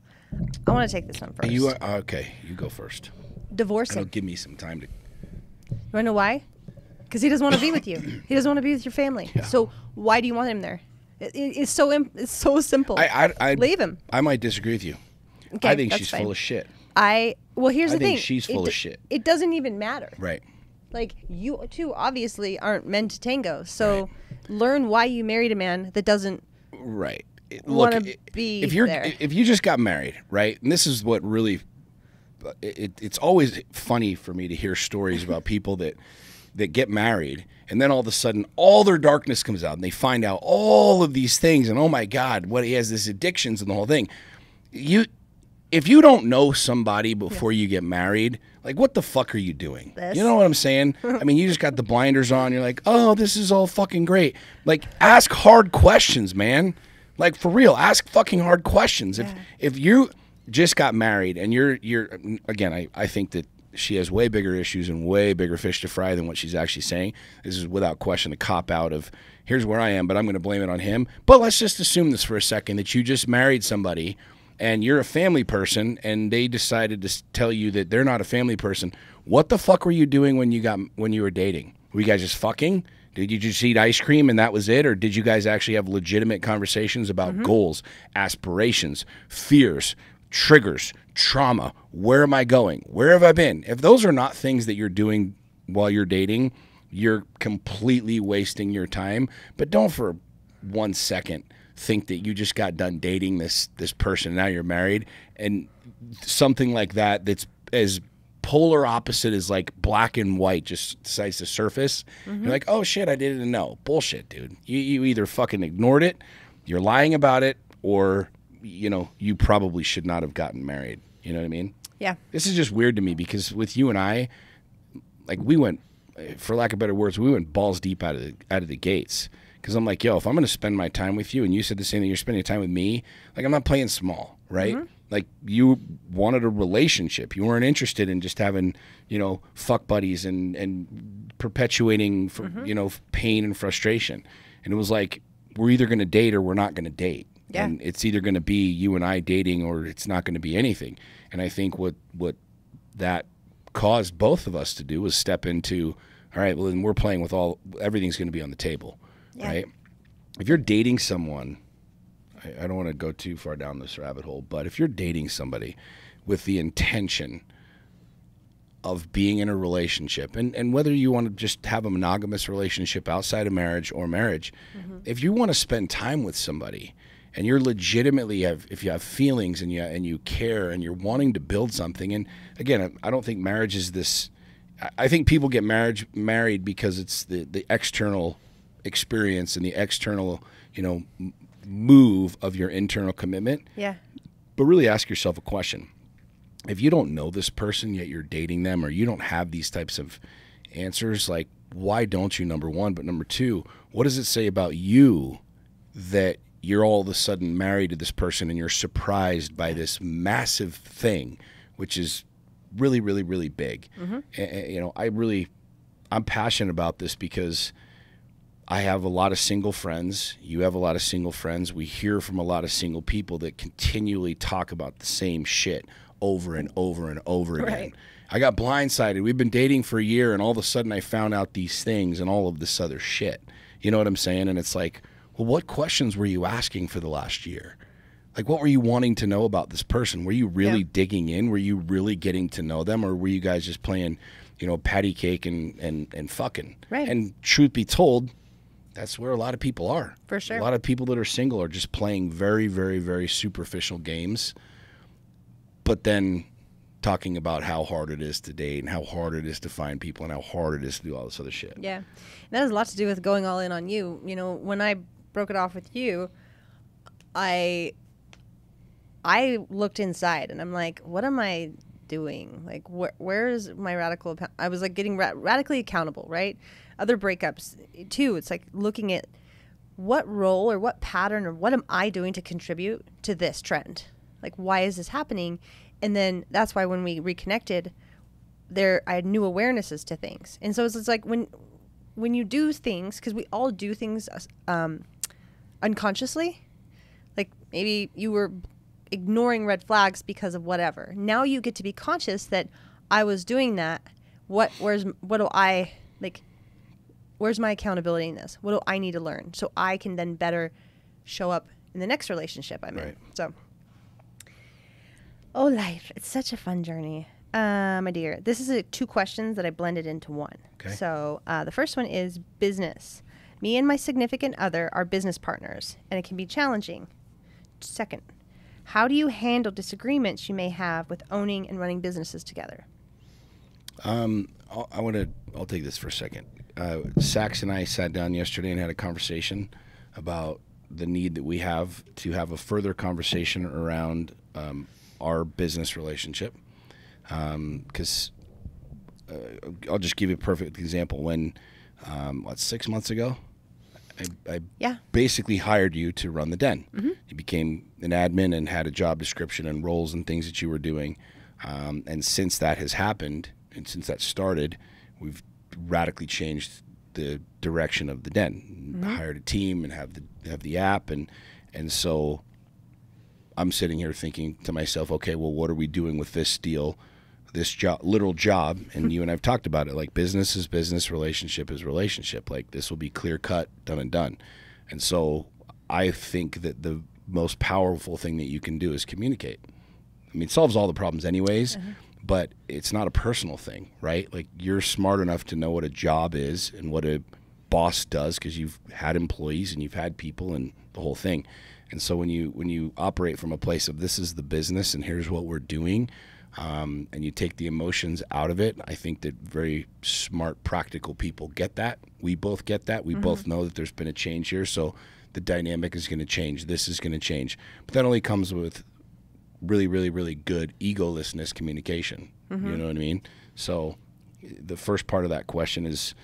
I want to take this one first. Okay, you go first. Divorce him. It'll give me some time to... You want to know why? Because he doesn't want to be with you. He doesn't want to be with your family. Yeah. So why do you want him there? It's so simple. Leave him. I might disagree with you. Okay, I think she's full of shit. Well, here's the thing. I think she's full of shit. It doesn't even matter. Right. Like, you two obviously aren't meant to tango. So learn why you married a man that doesn't want to be there. If you just got married, right? And this is what really... It's always funny for me to hear stories about people that get married, and then all of a sudden all their darkness comes out and they find out all of these things, and oh my God, what he has, this addictions and the whole thing. If you don't know somebody before you get married, like, what the fuck are you doing? You know what I'm saying? I mean, you just got the blinders on. You're like, oh, this is all fucking great. Like, ask hard questions, man. Like, for real, ask fucking hard questions. If you just got married and you're again, I think that she has way bigger issues and way bigger fish to fry than what she's actually saying. This is without question a cop-out of, here's where I am, but I'm going to blame it on him. But let's just assume this for a second, that you just married somebody and you're a family person and they decided to tell you that they're not a family person. What the fuck were you doing when you were dating? Were you guys just fucking? Did you just eat ice cream and that was it? Or did you guys actually have legitimate conversations about goals, aspirations, fears, triggers, trauma? Where am I going? Where have I been? If those are not things that you're doing while you're dating, you're completely wasting your time. But don't for 1 second think that you just got done dating this person and now you're married, and something like that's as polar opposite as like black and white just decides to surface. You're like, oh shit, I didn't know. Bullshit, dude. You either fucking ignored it, you're lying about it, or you probably should not have gotten married. You know what I mean? Yeah. This is just weird to me because with you and I, like, we went, for lack of better words, we went balls deep out of the gates. Because I'm like, yo, if I'm going to spend my time with you, and you said the same thing, you're spending time with me, like, I'm not playing small, right? Like, you wanted a relationship. You weren't interested in just having, fuck buddies and perpetuating, pain and frustration. And it was like, we're either going to date or we're not going to date. Yeah. And it's either going to be you and I dating or it's not going to be anything. And I think what that caused both of us to do was step into, all right, well, then we're playing with everything's going to be on the table, right? If you're dating someone, I don't want to go too far down this rabbit hole, but if you're dating somebody with the intention of being in a relationship, and whether you want to just have a monogamous relationship outside of marriage or marriage, if you want to spend time with somebody and you're legitimately if you have feelings and you care and you're wanting to build something, and again, I don't think marriage is this. I think people get married because it's the external experience and the external, move of your internal commitment. Yeah. But really ask yourself a question. If you don't know this person yet you're dating them, or you don't have these types of answers, like, why don't you, number one? But number two, what does it say about you that you're all of a sudden married to this person and you're surprised by this massive thing, which is really, really, really big. I'm passionate about this because I have a lot of single friends. You have a lot of single friends. We hear from a lot of single people that continually talk about the same shit over and over and over again. I got blindsided. We've been dating for a year, and all of a sudden I found out these things and all of this other shit. You know what I'm saying? And it's like, well, what questions were you asking for the last year? Like, what were you wanting to know about this person? Were you really digging in? Were you really getting to know them? Or were you guys just playing, patty cake and fucking? Right. And truth be told, that's where a lot of people are. For sure. A lot of people that are single are just playing very, very, very superficial games, but then talking about how hard it is to date and how hard it is to find people and how hard it is to do all this other shit. Yeah. And that has a lot to do with going all in on you. When I broke it off with you, I looked inside and I'm like, what am I doing? Like, where is my radical? I was like getting radically accountable, right? Other breakups too. It's like looking at what role or what pattern or what am I doing to contribute to this trend? Like, why is this happening? And then that's why when we reconnected, I had new awarenesses to things. And so it's like when you do things, because we all do things unconsciously, like maybe you were ignoring red flags because of whatever. Now you get to be conscious that I was doing that. Where's my accountability in this? What do I need to learn so I can then better show up in the next relationship I'm in? So, life. It's such a fun journey. My dear, this is 2 questions that I blended into one. Okay. So the first one is business. Me and my significant other are business partners, and it can be challenging. Second, how do you handle disagreements you may have with owning and running businesses together? I'll take this for a second. Sax and I sat down yesterday and had a conversation about the need that we have to have a further conversation around our business relationship. Because I'll just give you a perfect example. When 6 months ago, I basically hired you to run the den. Mm-hmm. You became an admin and had a job description and roles and things that you were doing. And since that has happened, and since that started, we've radically changed the direction of the den. Mm-hmm. Hired a team and have the app, and so I'm sitting here thinking to myself, okay, well, what are we doing with this deal, this literal job? And you and I've talked about it. Like, business is business, relationship is relationship. Like, this will be clear cut, done and done. And so I think that the most powerful thing that you can do is communicate. I mean, it solves all the problems anyways. Mm-hmm. But it's not a personal thing, right? Like, you're smart enough to know what a job is and what a boss does because you've had employees and you've had people and the whole thing. And so when you operate from a place of this is the business and here's what we're doing, and you take the emotions out of it, I think that very smart, practical people get that. We both get that. We both know that there's been a change here, so the dynamic is going to change. This is going to change. But that only comes with really, really, really good egolessness communication. Mm-hmm. You know what I mean? So the first part of that question is,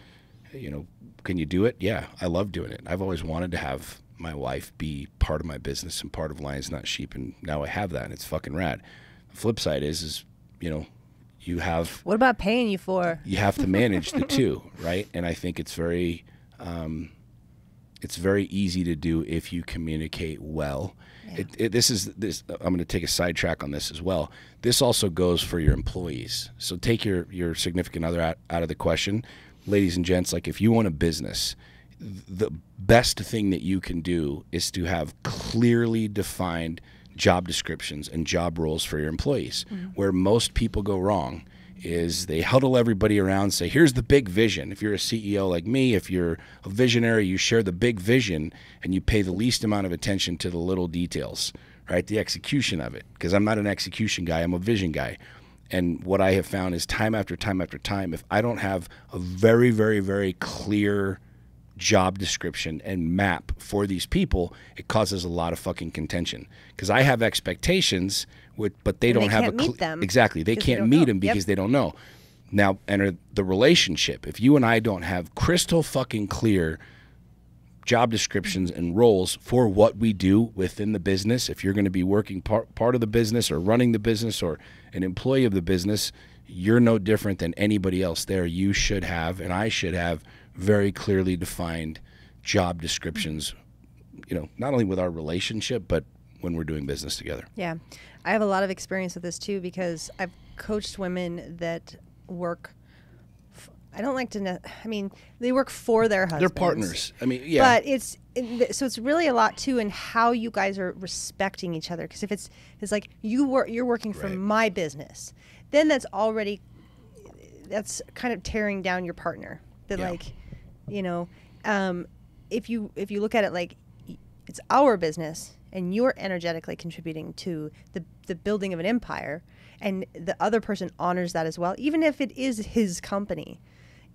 can you do it? Yeah, I love doing it. I've always wanted to have my wife be part of my business and part of Lions Not Sheep, and now I have that, and it's fucking rad. The flip side is you have... What about paying you for? You have to manage the two, right? And I think it's very easy to do if you communicate well. Yeah. I'm going to take a sidetrack on this as well. This also goes for your employees. So take your significant other out of the question. Ladies and gents, like, if you want a business, the best thing that you can do is to have clearly defined job descriptions and job roles for your employees. Mm-hmm. Where most people go wrong is they huddle everybody around and say, here's the big vision. If you're a CEO like me, if you're a visionary, you share the big vision and you pay the least amount of attention to the little details, right? The execution of it. Because I'm not an execution guy, I'm a vision guy. And what I have found is time after time after time, if I don't have a very, very, very clear job description and map for these people, it causes a lot of fucking contention. Because I have expectations, but they don't have meet them. Exactly. They can't meet them because they don't know. Now, enter the relationship. If you and I don't have crystal fucking clear job descriptions and roles for what we do within the business, if you're going to be working part of the business or running the business or an employee of the business, you're no different than anybody else there. You should have, and I should have, very clearly defined job descriptions, not only with our relationship, but when we're doing business together. Yeah. I have a lot of experience with this too, because I've coached women that work, they work for their husbands. They're partners. I mean, yeah. But it's really a lot too in how you guys are respecting each other. Because if it's like you're working for my business, then that's kind of tearing down your partner. If you look at it like it's our business and you're energetically contributing to the building of an empire, and the other person honors that as well, even if it is his company,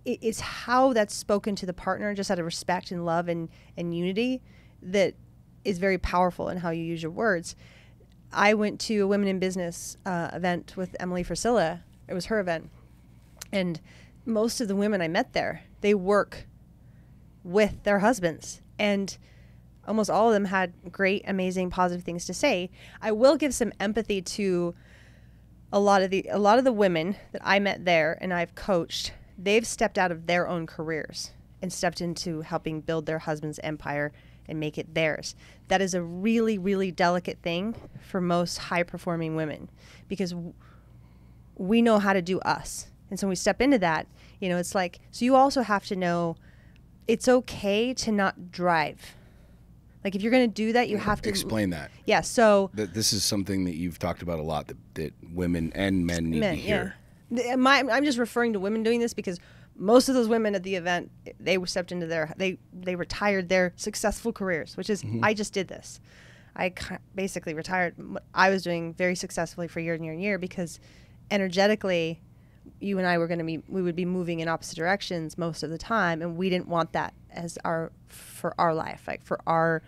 it's how that's spoken to the partner just out of respect and love and unity that is very powerful in how you use your words. I went to a Women in Business event with Emily Frisilla. It was her event. And most of the women I met there, they work with their husbands. And almost all of them had great, amazing, positive things to say. I will give some empathy to a lot of the women that I met there and I've coached, they've stepped out of their own careers and stepped into helping build their husband's empire and make it theirs. That is a really, really delicate thing for most high-performing women, because we know how to do us. And so when we step into that, you know, it's like, so you also have to know it's okay to not drive. Like, if you're going to do that, you have to explain that. Yeah. So this is something that you've talked about a lot, that women and men need to hear. Yeah. I'm just referring to women doing this because most of those women at the event, they stepped into they retired their successful careers, which is, I just did this. I basically retired what I was doing very successfully for year and year and year, because energetically, you and I we would be moving in opposite directions most of the time, and we didn't want that as for our life, like for our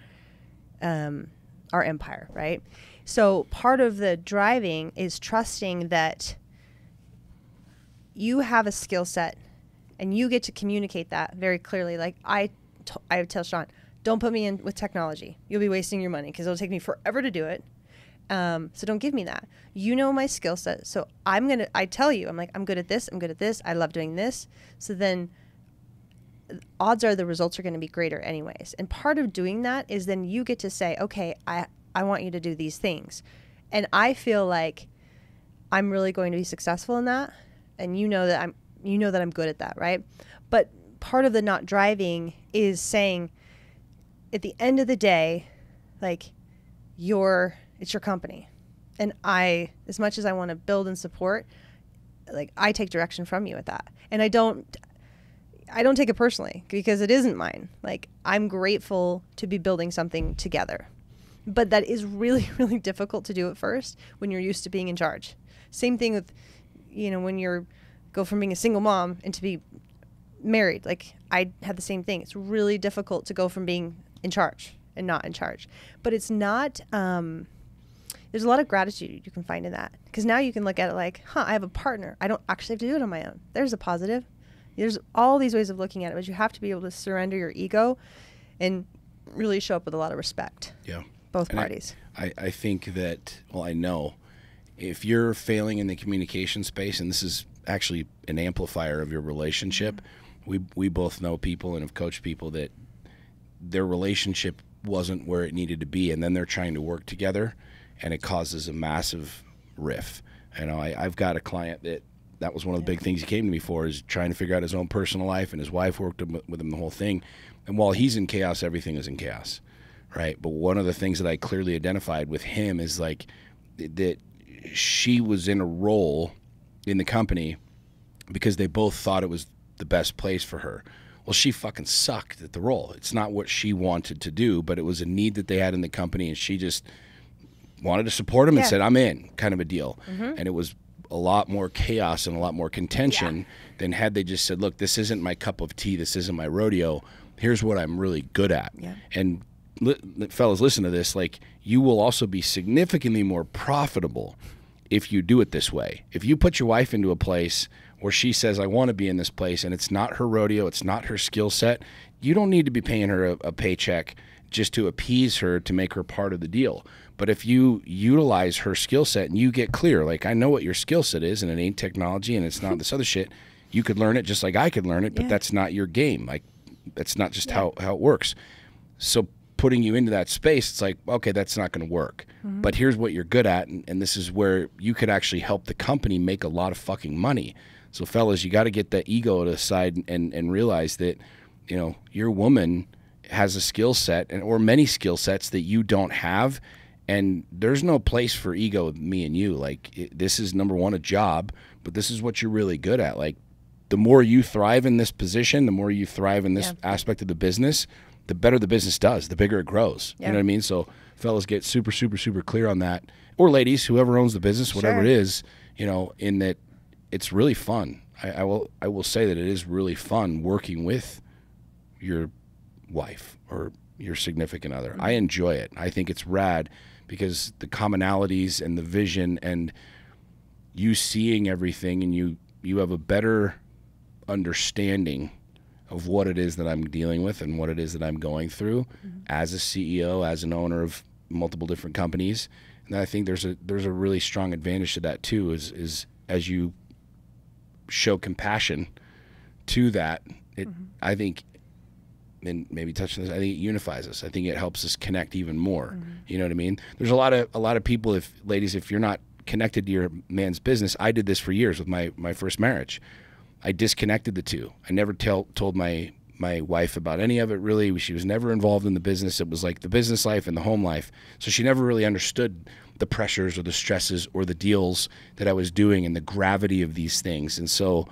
empire, right? So part of the driving is trusting that you have a skill set and you get to communicate that very clearly. Like I tell Sean, don't put me in with technology. You'll be wasting your money because it'll take me forever to do it. So don't give me that. You know my skill set. So I tell you, I'm like, I'm good at this. I'm good at this. I love doing this. So then odds are the results are going to be greater anyways. And part of doing that is then you get to say, okay, I want you to do these things. And I feel like I'm really going to be successful in that. And you know that I'm good at that, right? But part of the not driving is saying, at the end of the day, like, it's your company. And as much as I want to build and support, like, I take direction from you at that. And I don't take it personally, because it isn't mine. Like, I'm grateful to be building something together. But that is really, really difficult to do at first when you're used to being in charge. Same thing with, you know, when go from being a single mom and to be married. Like, I had the same thing. It's really difficult to go from being in charge and not in charge. But it's not, there's a lot of gratitude you can find in that. Because now you can look at it like, I have a partner. I don't actually have to do it on my own. There's a positive. There's all these ways of looking at it, but you have to be able to surrender your ego and really show up with a lot of respect. Yeah. Both parties. I think that, I know if you're failing in the communication space, and this is actually an amplifier of your relationship, we both know people and have coached people that their relationship wasn't where it needed to be, and then they're trying to work together, and it causes a massive rift. You know, I've got a client that was one of the big things he came to me for, is trying to figure out his own personal life, and his wife worked with him the whole thing. And while he's in chaos, everything is in chaos, right? But one of the things that I clearly identified with him is like that she was in a role in the company because they both thought it was the best place for her. Well, she fucking sucked at the role. It's not what she wanted to do, but it was a need that they had in the company, and she just wanted to support him and said, I'm in, kind of a deal. And it was a lot more chaos and a lot more contention than had they just said, look, this isn't my cup of tea, this isn't my rodeo, here's what I'm really good at. And fellas, listen to this, like, you will also be significantly more profitable if you do it this way. If you put your wife into a place where she says, I want to be in this place, and it's not her rodeo, it's not her skill set, you don't need to be paying her a paycheck just to appease her to make her part of the deal. But if you utilize her skill set and you get clear, like, I know what your skill set is, and it ain't technology and it's not this other shit, you could learn it just like I could learn it, but that's not your game. Like, that's not just how it works. So putting you into that space, it's like, okay, that's not going to work. But here's what you're good at, and this is where you could actually help the company make a lot of fucking money. So fellas, you got to get that ego to the side and realize that, you know, your woman has a skill set or many skill sets that you don't have, and there's no place for ego with me and you. Like, this is, number one, a job, but this is what you're really good at. Like, the more you thrive in this position, the more you thrive in this aspect of the business, the better the business does, the bigger it grows. You know what I mean? So fellas, get super, super, super clear on that. Or ladies, whoever owns the business, whatever it is, you know, in that it's really fun. I will say that it is really fun working with your wife or your significant other. I enjoy it. I think it's rad because the commonalities and the vision and you seeing everything, and you have a better understanding of what it is that I'm dealing with and what it is that I'm going through as a CEO, as an owner of multiple different companies. And I think there's a really strong advantage to that too, is as you show compassion to that, it I think, and maybe touching this, I think it unifies us. I think it helps us connect even more. You know what I mean? There's a lot of people, ladies, if you're not connected to your man's business, I did this for years with my first marriage. I disconnected the two. I never told my wife about any of it, really. She was never involved in the business. It was like the business life and the home life. So she never really understood the pressures or the stresses or the deals that I was doing and the gravity of these things. And so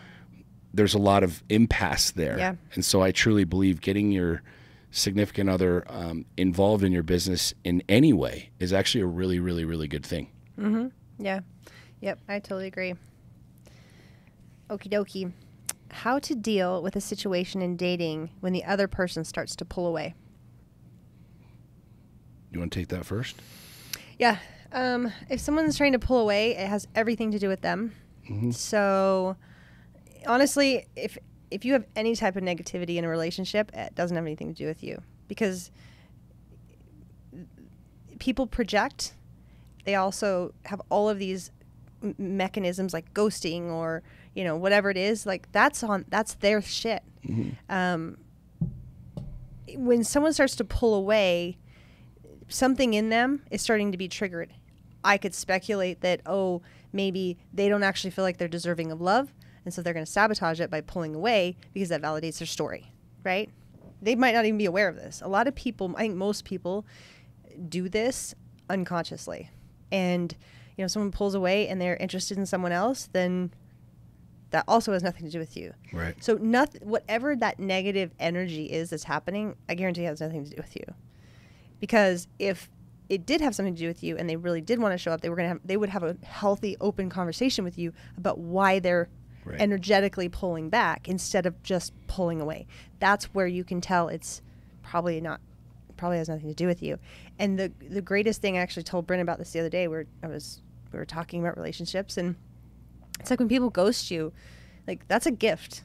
there's a lot of impasse there. Yeah. And so I truly believe getting your significant other involved in your business in any way is actually a really, really, really good thing. Yeah. Yep. I totally agree. Okie dokie. How to deal with a situation in dating when the other person starts to pull away? You want to take that first? Yeah. If someone's trying to pull away, it has everything to do with them. So honestly, if you have any type of negativity in a relationship, it doesn't have anything to do with you, because people project. They also have all of these mechanisms like ghosting or, whatever it is, like that's their shit. When someone starts to pull away, something in them is starting to be triggered. I could speculate that, maybe they don't actually feel like they're deserving of love, and so they're going to sabotage it by pulling away because that validates their story, right? They might not even be aware of this. A lot of people, I think most people, do this unconsciously. And, if someone pulls away and they're interested in someone else, then that also has nothing to do with you. Right. So whatever that negative energy is that's happening, I guarantee it has nothing to do with you. Because if it did have something to do with you and they really did want to show up, they would have a healthy, open conversation with you about why they're energetically pulling back instead of just pulling away. That's where you can tell it's probably has nothing to do with you. And the greatest thing, I actually told Bryn about this the other day, where we were talking about relationships, and it's like when people ghost you, like that's a gift.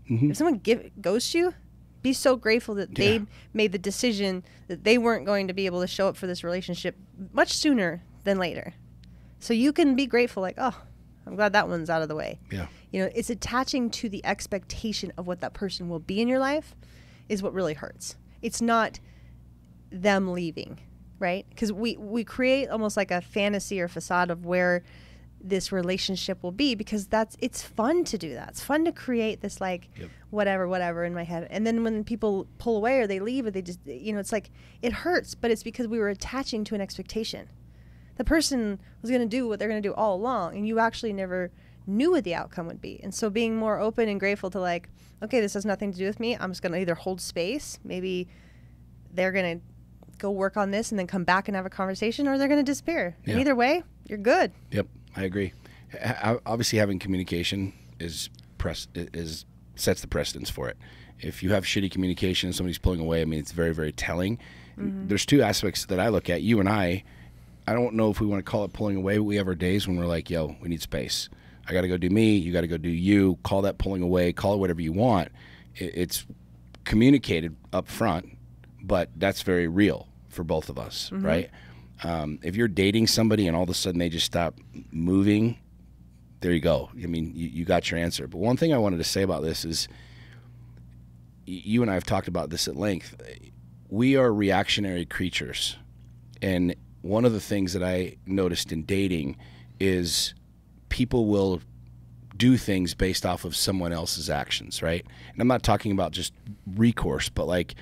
If someone ghosts you, be so grateful that they made the decision that they weren't going to be able to show up for this relationship much sooner than later. So you can be grateful, like, oh, I'm glad that one's out of the way. Yeah. It's attaching to the expectation of what that person will be in your life is what really hurts. It's not them leaving, right? Because we create almost like a fantasy or facade of where this relationship will be, because it's fun to do that. It's fun to create this like whatever in my head. And then when people pull away or they leave or they just, it's like it hurts, but it's because we were attaching to an expectation. The person was going to do what they're going to do all along, and you actually never knew what the outcome would be. And so being more open and grateful to like, okay, this has nothing to do with me. I'm just going to either hold space. Maybe they're going to go work on this and then come back and have a conversation, or they're going to disappear. And either way, you're good. Yep, I agree. Obviously, having communication sets the precedence for it. If you have shitty communication and somebody's pulling away, I mean, it's very, very telling. There's two aspects that I look at. You and I don't know if we want to call it pulling away, but we have our days when we're like, yo, we need space. I got to go do me. You got to go do you. Call that pulling away. Call it whatever you want. It's communicated up front, but that's very real for both of us, right? If you're dating somebody and all of a sudden they just stop moving, there you go. I mean, you got your answer. But one thing I wanted to say about this is, you and I have talked about this at length. We are reactionary creatures. And one of the things that I noticed in dating is people will do things based off of someone else's actions, right? And I'm not talking about just recourse, but like,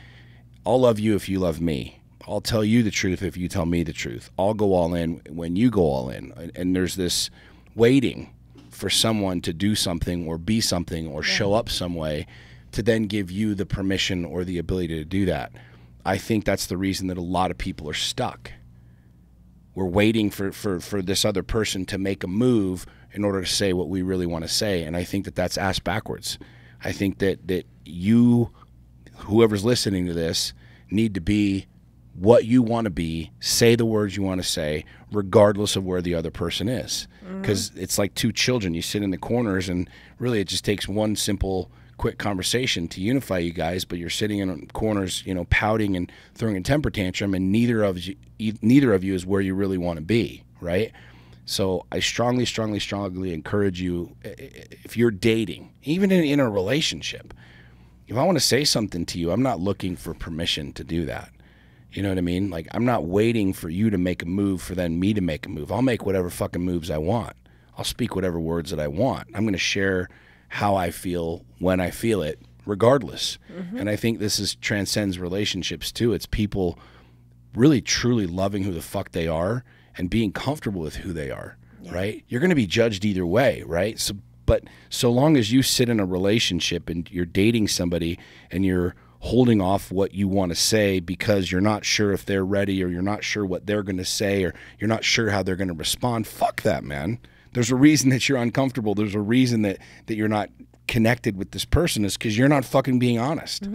I'll love you if you love me. I'll tell you the truth if you tell me the truth. I'll go all in when you go all in. And there's this waiting for someone to do something or be something or show up some way to then give you the permission or the ability to do that. I think that's the reason that a lot of people are stuck. We're waiting for this other person to make a move in order to say what we really want to say. And I think that that's ass backwards. I think that you, whoever's listening to this, need to be what you want to be, say the words you want to say, regardless of where the other person is. Because it's like two children. You sit in the corners, and really it just takes one simple, quick conversation to unify you guys, but you're sitting in corners, pouting and throwing a temper tantrum, and neither of you is where you really want to be, right? So I strongly, strongly, strongly encourage you, if you're dating, even in a relationship, if I want to say something to you, I'm not looking for permission to do that. You know what I mean? Like, I'm not waiting for you to make a move for then me to make a move. I'll make whatever fucking moves I want. I'll speak whatever words that I want. I'm going to share how I feel when I feel it, regardless. And I think this transcends relationships too. It's people really truly loving who the fuck they are and being comfortable with who they are, right? You're going to be judged either way, right? But so long as you sit in a relationship and you're dating somebody and you're holding off what you want to say because you're not sure if they're ready, or you're not sure what they're going to say, or you're not sure how they're going to respond, fuck that, man. There's a reason that you're uncomfortable. There's a reason that you're not connected with this person, is because you're not fucking being honest.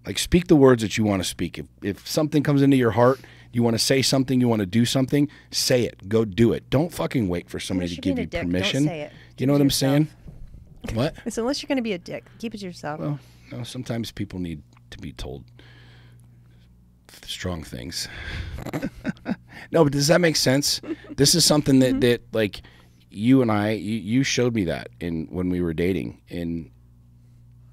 Like, speak the words that you want to speak. If something comes into your heart, you want to say something, you want to do something, say it. Go do it. Don't fucking wait for somebody to give you permission. Don't say it. You know what I'm saying? What? So unless you're going to be a dick, keep it to yourself. Well, no, sometimes people need to be told strong things. No, but does that make sense? This is something that like, you and I, you showed me that when we were dating in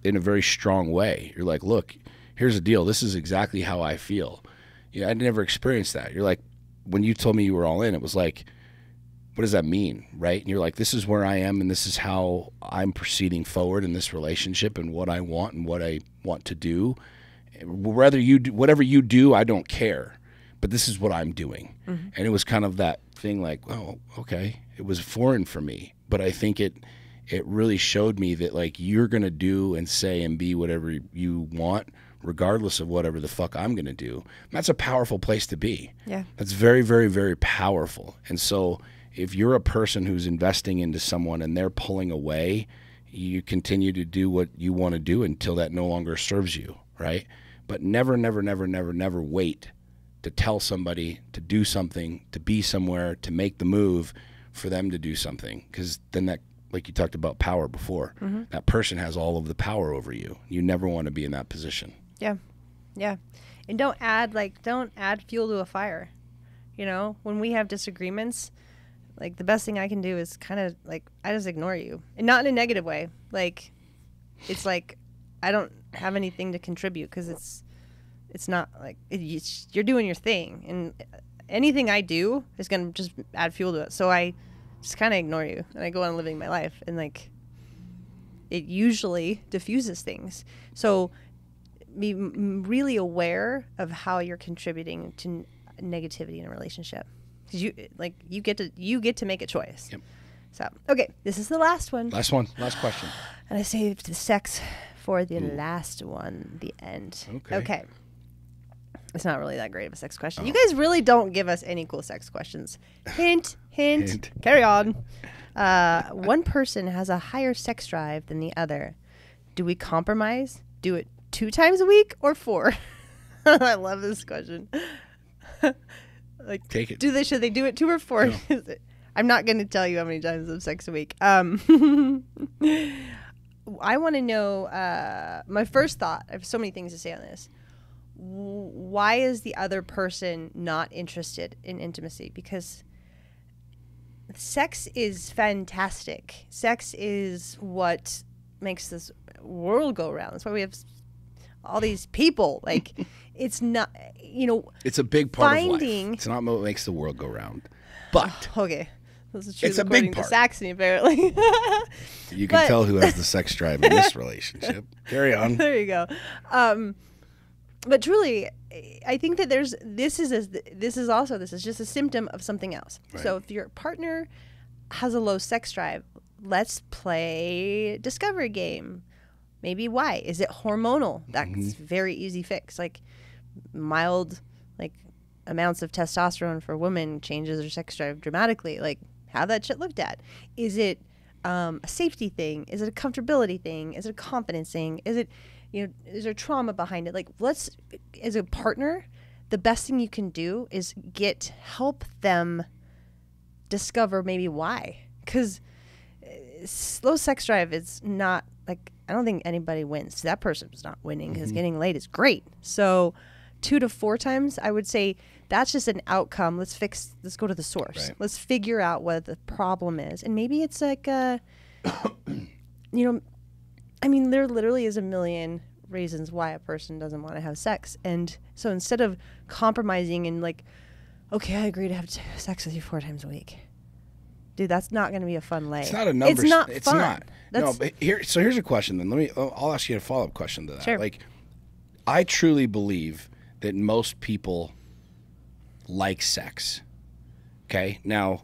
a very strong way. You're like, look, here's the deal. This is exactly how I feel. Yeah, I'd never experienced that. You're like, when you told me you were all in, it was like, what does that mean, right? And you're like, this is where I am, and this is how I'm proceeding forward in this relationship, and what I want and what I want to do. Whether you do, whatever you do, I don't care, but this is what I'm doing. And it was kind of that thing like, oh, okay. It was foreign for me, but I think it really showed me that, like, you're going to do and say and be whatever you want, regardless of whatever the fuck I'm going to do. And that's a powerful place to be. Yeah. That's very, very, very powerful. And so if you're a person who's investing into someone and they're pulling away, you continue to do what you want to do until that no longer serves you, right? But never, never, never, never, never wait to tell somebody to do something, to be somewhere, to make the move for them to do something. Because then that, like you talked about power before, that person has all of the power over you. You never want to be in that position. Yeah. Yeah. And don't add fuel to a fire. You know, when we have disagreements, like, the best thing I can do is kind of, like, I just ignore you. And not in a negative way. Like, it's like, I don't have anything to contribute, because it's not like, you're doing your thing. And anything I do is going to just add fuel to it. So I just kind of ignore you, and I go on living my life. And, like, it usually diffuses things. So be really aware of how you're contributing to negativity in a relationship. Because you get to make a choice. Yep. So, okay, this is the last one. Last question. And I saved the sex for the last one, the end. Okay. It's not really that great of a sex question. You guys really don't give us any cool sex questions. Hint. Carry on. One person has a higher sex drive than the other. Do we compromise? Do it 2 times a week or 4? I love this question. Like, take it. Should they do it 2 or 4? No. I'm not going to tell you how many times of sex a week. I want to know, my first thought, I have so many things to say on this. Why is the other person not interested in intimacy? Because sex is fantastic. Sex is what makes this world go around. That's why we have all these people. Like, it's not, it's a big part of life. It's not what makes the world go round. But okay, this is true. It's a big part. To Saxony, apparently. You can tell who has the sex drive in this relationship. Carry on. There you go. But truly, I think that this is just a symptom of something else. Right. So if your partner has a low sex drive, let's play discovery game. Maybe why? Is it hormonal? That's very easy fix. Like, mild, like, amounts of testosterone for women changes their sex drive dramatically. Like, have that shit looked at. Is it a safety thing? Is it a comfortability thing? Is it a confidence thing? Is it, is there trauma behind it? Like, as a partner, the best thing you can do is help them discover maybe why. Because low sex drive is not, like, I don't think anybody wins. That person's not winning, because getting laid is great. So 2 to 4 times, I would say that's just an outcome. Let's go to the source. Right. Let's figure out what the problem is. And maybe it's like, I mean, there literally is a million reasons why a person doesn't want to have sex. And so instead of compromising and like, okay, I agree to have sex with you 4 times a week. Dude, that's not going to be a fun lay. It's not a number. It's not it's fun. Not. No, but here's a question then. I'll ask you a follow-up question to that. Sure. Like, I truly believe that most people like sex. Okay? Now,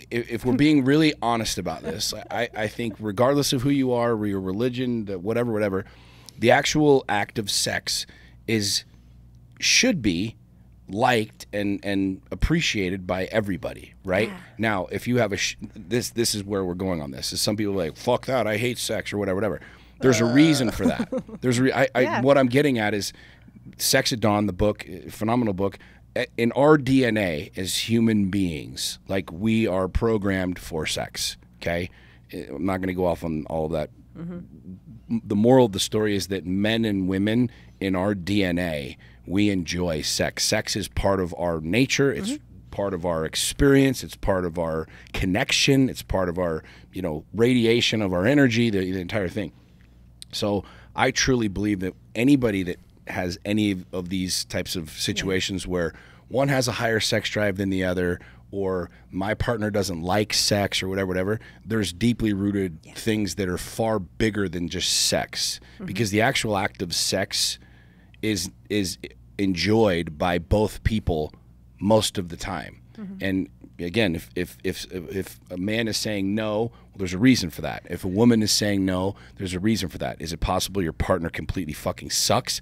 if we're being really honest about this, I think regardless of who you are, or your religion, whatever, the actual act of sex should be liked and appreciated by everybody, right? Yeah. Now, if you have this is where we're going on this. Is some people are like, fuck that, I hate sex or whatever. There's a reason for that. What I'm getting at is Sex at Dawn, the book, phenomenal book. In our DNA as human beings, like, we are programmed for sex, okay? I'm not going to go off on all of that. Mm-hmm. The moral of the story is that men and women in our DNA, we enjoy sex. Sex is part of our nature. It's part of our experience. It's part of our connection. It's part of our, radiation of our energy, the entire thing. So I truly believe that anybody that has any of these types of situations where one has a higher sex drive than the other, or my partner doesn't like sex or whatever, there's deeply rooted things that are far bigger than just sex. Because the actual act of sex is enjoyed by both people most of the time. And again, if a man is saying no, well, there's a reason for that. If a woman is saying no, there's a reason for that. Is it possible your partner completely fucking sucks?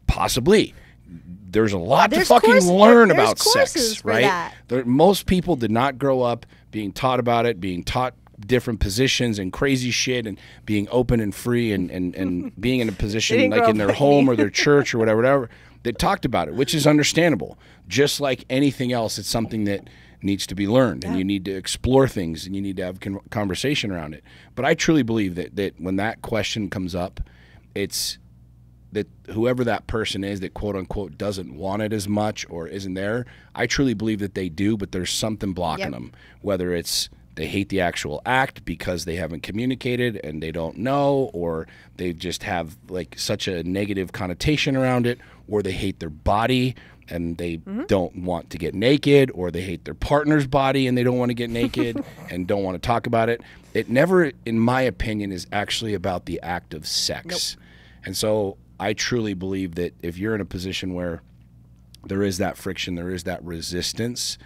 Possibly. There's a lot to fucking learn about sex, right? Most people did not grow up being taught about it, being taught different positions and crazy shit, and being open and free and being in a position like in their home or their church or whatever. They talked about it, which is understandable. Just like anything else, it's something that needs to be learned, and you need to explore things, and you need to have conversation around it. But I truly believe that when that question comes up, it's that whoever that person is that quote unquote doesn't want it as much or isn't there, I truly believe that they do, but there's something blocking them. Whether it's they hate the actual act because they haven't communicated and they don't know, or they just have like such a negative connotation around it, or they hate their body and they don't want to get naked, or they hate their partner's body and they don't want to get naked and don't want to talk about it. It never, in my opinion, is actually about the act of sex. And so I truly believe that if you're in a position where there is that friction, there is that resistance,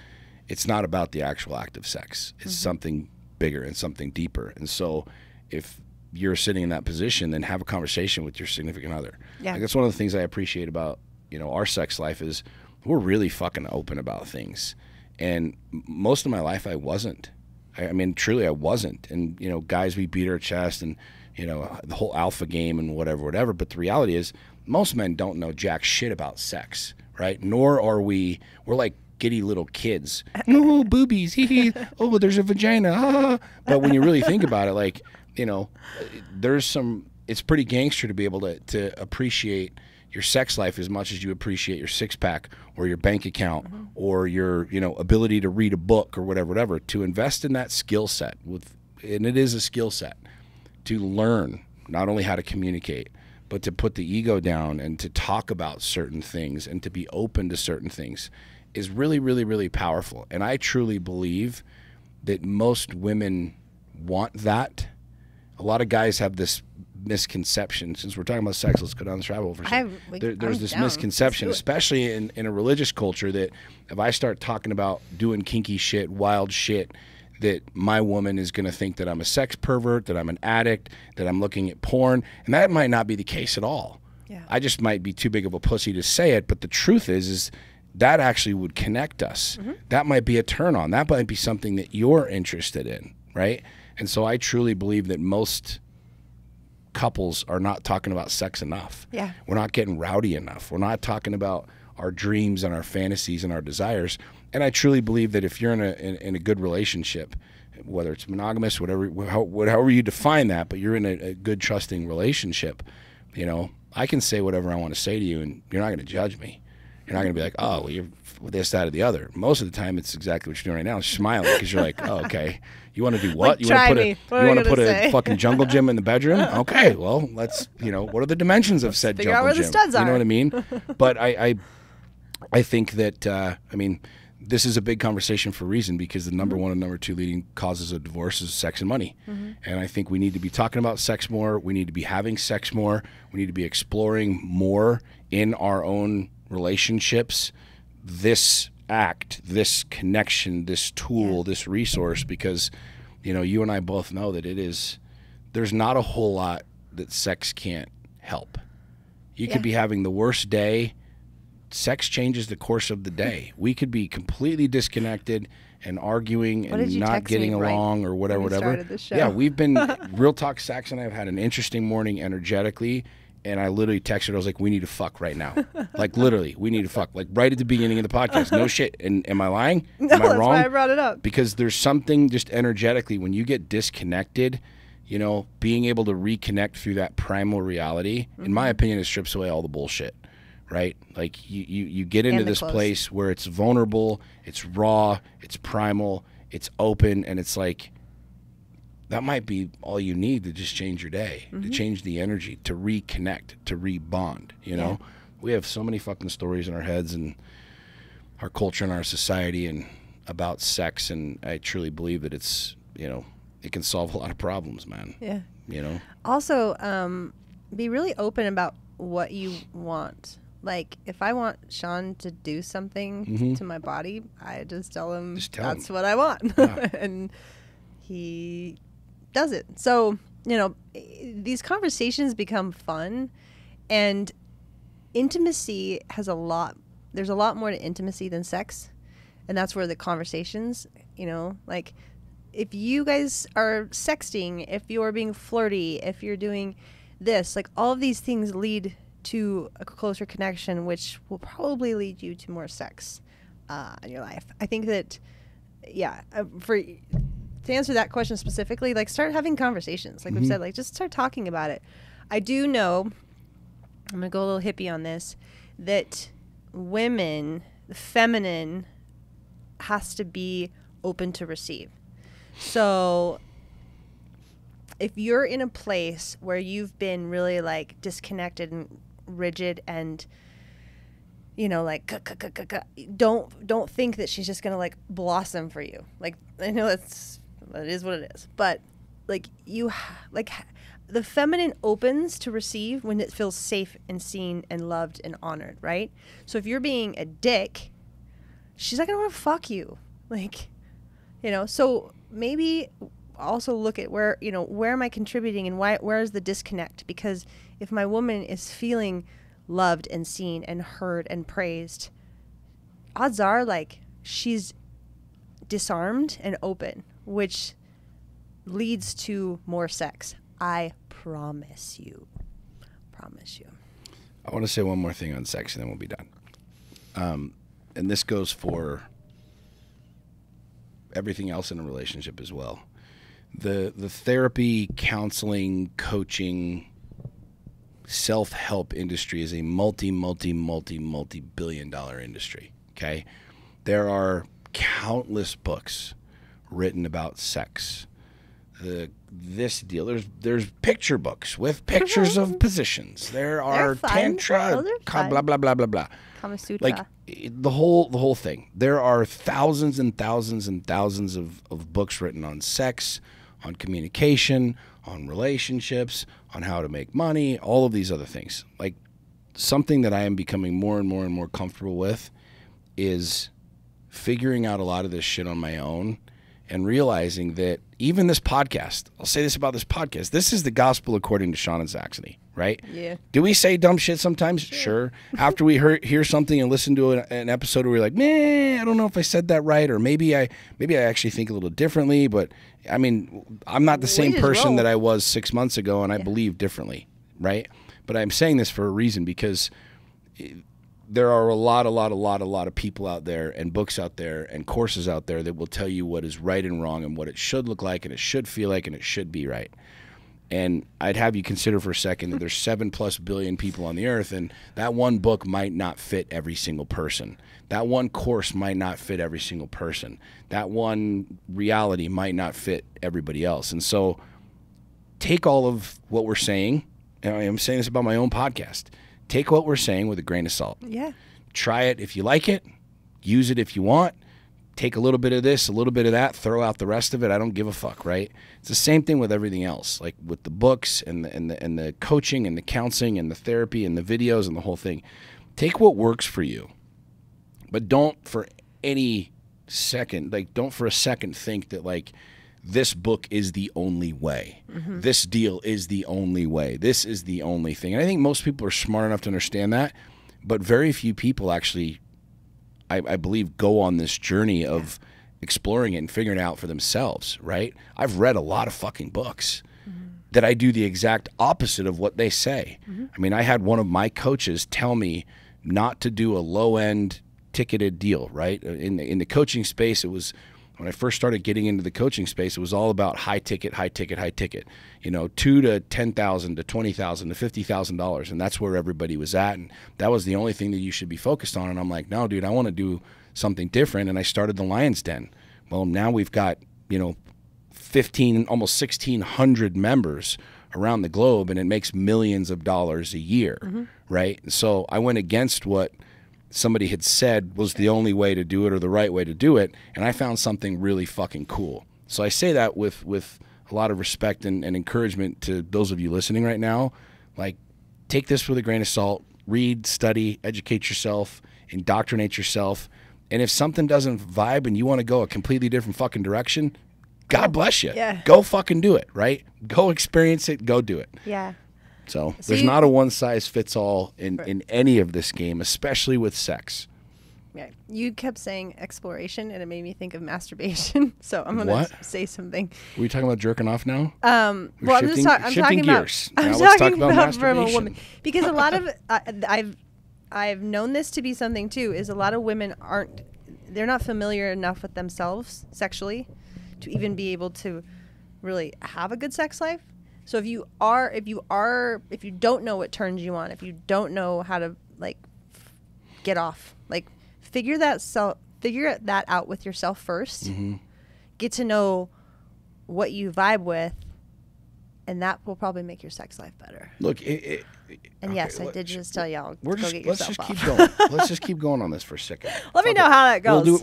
it's not about the actual act of sex. It's something bigger and something deeper. And so if you're sitting in that position, then have a conversation with your significant other. Like, that's one of the things I appreciate about, our sex life is we're really fucking open about things. And most of my life I wasn't. I mean, truly I wasn't. And, guys, we beat our chest and, the whole alpha game and whatever. But the reality is most men don't know jack shit about sex, right? Nor are we're like giddy little kids. No, boobies. Oh, there's a vagina. But when you really think about it, like, it's pretty gangster to be able to appreciate your sex life as much as you appreciate your six-pack or your bank account or your, ability to read a book or whatever, to invest in that skill set and it is a skill set to learn not only how to communicate, but to put the ego down and to talk about certain things and to be open to certain things is really, really, really powerful. And I truly believe that most women want that. A lot of guys have this misconception. Since we're talking about sex, let's go down this rabbit hole for a second. There's this misconception, especially in a religious culture, that if I start talking about doing kinky shit, wild shit, that my woman is going to think that I'm a sex pervert, that I'm an addict, that I'm looking at porn. And that might not be the case at all. I just might be too big of a pussy to say it. But the truth is that actually would connect us. That might be a turn on. That might be something that you're interested in, right? And so I truly believe that most couples are not talking about sex enough. We're not getting rowdy enough. We're not talking about our dreams and our fantasies and our desires. And I truly believe that if you're in a good relationship, whether it's monogamous, however you define that, but you're in a good, trusting relationship, I can say whatever I want to say to you and you're not going to judge me. You're not going to be like, oh, well, you're this, that, or the other. Most of the time, it's exactly what you're doing right now. Smiling because you're like, oh, okay. You want to do what? Like, you want to put a fucking jungle gym in the bedroom? Okay, well, let's, what are the dimensions of said figure jungle out where gym? the studs are. You know what I mean? But I think that, this is a big conversation for a reason, because the number one and number two leading causes of divorce is sex and money. And I think we need to be talking about sex more. We need to be having sex more. We need to be exploring more in our own relationships this act, this connection, this tool, this resource, because, you and I both know that there's not a whole lot that sex can't help. You could be having the worst day. Sex changes the course of the day. We could be completely disconnected and arguing and not getting along or whatever. Yeah, we've been real talk. Sax and I have had an interesting morning energetically, and I literally texted her. I was like, "We need to fuck right now." Like literally, we need to fuck. Like right at the beginning of the podcast. No shit. And am I lying? No, am I that's wrong? why I brought it up. Because there's something just energetically when you get disconnected. Being able to reconnect through that primal reality, in my opinion, it strips away all the bullshit. Right? Like you get into this place where it's vulnerable, it's raw, it's primal, it's open, and it's like that might be all you need to just change your day, to change the energy, to reconnect, to rebond. We have so many fucking stories in our heads and our culture and our society and about sex, and I truly believe that it's it can solve a lot of problems, man. Yeah. Also, be really open about what you want. Like, if I want Sean to do something to my body, I just tell him that's what I want. Yeah. And he does it. So, these conversations become fun, and intimacy there's a lot more to intimacy than sex. And that's where the conversations, like if you guys are sexting, if you're being flirty, if you're doing this, like all of these things lead to a closer connection, which will probably lead you to more sex in your life. I think that, to answer that question specifically, like start having conversations. Like we've said, like just start talking about it. I do know, I'm going to go a little hippie on this, that women, the feminine, has to be open to receive. So if you're in a place where you've been really like disconnected and rigid and like don't think that she's just gonna like blossom for you. Like I know that is what it is, but like the feminine opens to receive when it feels safe and seen and loved and honored, right? So if you're being a dick, she's not gonna want to fuck you, like so maybe also look at where am I contributing and where is the disconnect? Because if my woman is feeling loved and seen and heard and praised, odds are like she's disarmed and open, which leads to more sex. I promise you. I want to say one more thing on sex and then we'll be done. And this goes for everything else in a relationship as well. The therapy, counseling, coaching, self-help industry is a multi-billion-dollar industry, okay? There are countless books written about sex. There's picture books with pictures of positions. There are tantra, blah, blah, blah, blah, blah. Kama Sutra. Like the whole thing. There are thousands and thousands and thousands of books written on sex, on communication, on relationships, on how to make money, all of these other things. Like something that I am becoming more and more and more comfortable with is figuring out a lot of this shit on my own and realizing that even this podcast, I'll say this about this podcast, this is the gospel according to Sean and Saxony, right? Yeah. Do we say dumb shit sometimes? Sure. After we hear something and listen to an episode where we're like, I don't know if I said that right, or maybe I actually think a little differently, but I mean, I'm not the same person that I was 6 months ago, and I believe differently, right? But I'm saying this for a reason, because there are a lot of people out there and books out there and courses out there that will tell you what is right and wrong and what it should look like and it should feel like and it should be right. And I'd have you consider for a second that there's 7+ billion people on the earth, and that one book might not fit every single person. That one course might not fit every single person. That one reality might not fit everybody else. And so take all of what we're saying, and I'm saying this about my own podcast, take what we're saying with a grain of salt. Yeah. Try it if you like it. Use it if you want. Take a little bit of this, a little bit of that, throw out the rest of it. I don't give a fuck, right? It's the same thing with everything else, like with the books and the coaching and the counseling and the therapy and the videos and the whole thing. Take what works for you, but don't for a second think that like this book is the only way. Mm-hmm. This deal is the only way. This is the only thing. And I think most people are smart enough to understand that, but very few people actually, I believe, go on this journey of exploring it and figuring it out for themselves, right? I've read a lot of fucking books that I do the exact opposite of what they say. Mm-hmm. I mean, I had one of my coaches tell me not to do a low-end ticketed deal, right? In the coaching space, it was, when I first started getting into the coaching space, it was all about high ticket, you know, $2,000 to $10,000 to $20,000 to $50,000. And that's where everybody was at. And that was the only thing that you should be focused on. And I'm like, no, dude, I want to do something different. And I started the Lion's Den. Well, now we've got, you know, 15, almost 1,600 members around the globe, and it makes millions of dollars a year, right? So I went against what somebody had said was the only way to do it or the right way to do it, and I found something really fucking cool. So I say that with a lot of respect and encouragement to those of you listening right now. Like, take this with a grain of salt. Read, study, educate yourself, indoctrinate yourself. And if something doesn't vibe and you want to go a completely different fucking direction, God bless you. Yeah. Go fucking do it, right? Go experience it. Go do it. Yeah. So there's not a one-size-fits-all in any of this game, especially with sex. Yeah. You kept saying exploration, and it made me think of masturbation. So I'm going to say something. Were you talking about jerking off now? Well, I'm talking gears. About, now let's talk about from a masturbation. woman. Because a lot of, I've known this to be something too, is a lot of women they're not familiar enough with themselves sexually to even be able to really have a good sex life. So if you don't know what turns you on, if you don't know how to like get off, like figure that out with yourself first. Mm-hmm. Get to know what you vibe with, and that will probably make your sex life better. Look, yes, I did just tell y'all. Let's just keep going. Let's just keep going on this for a second. Let me know how that goes.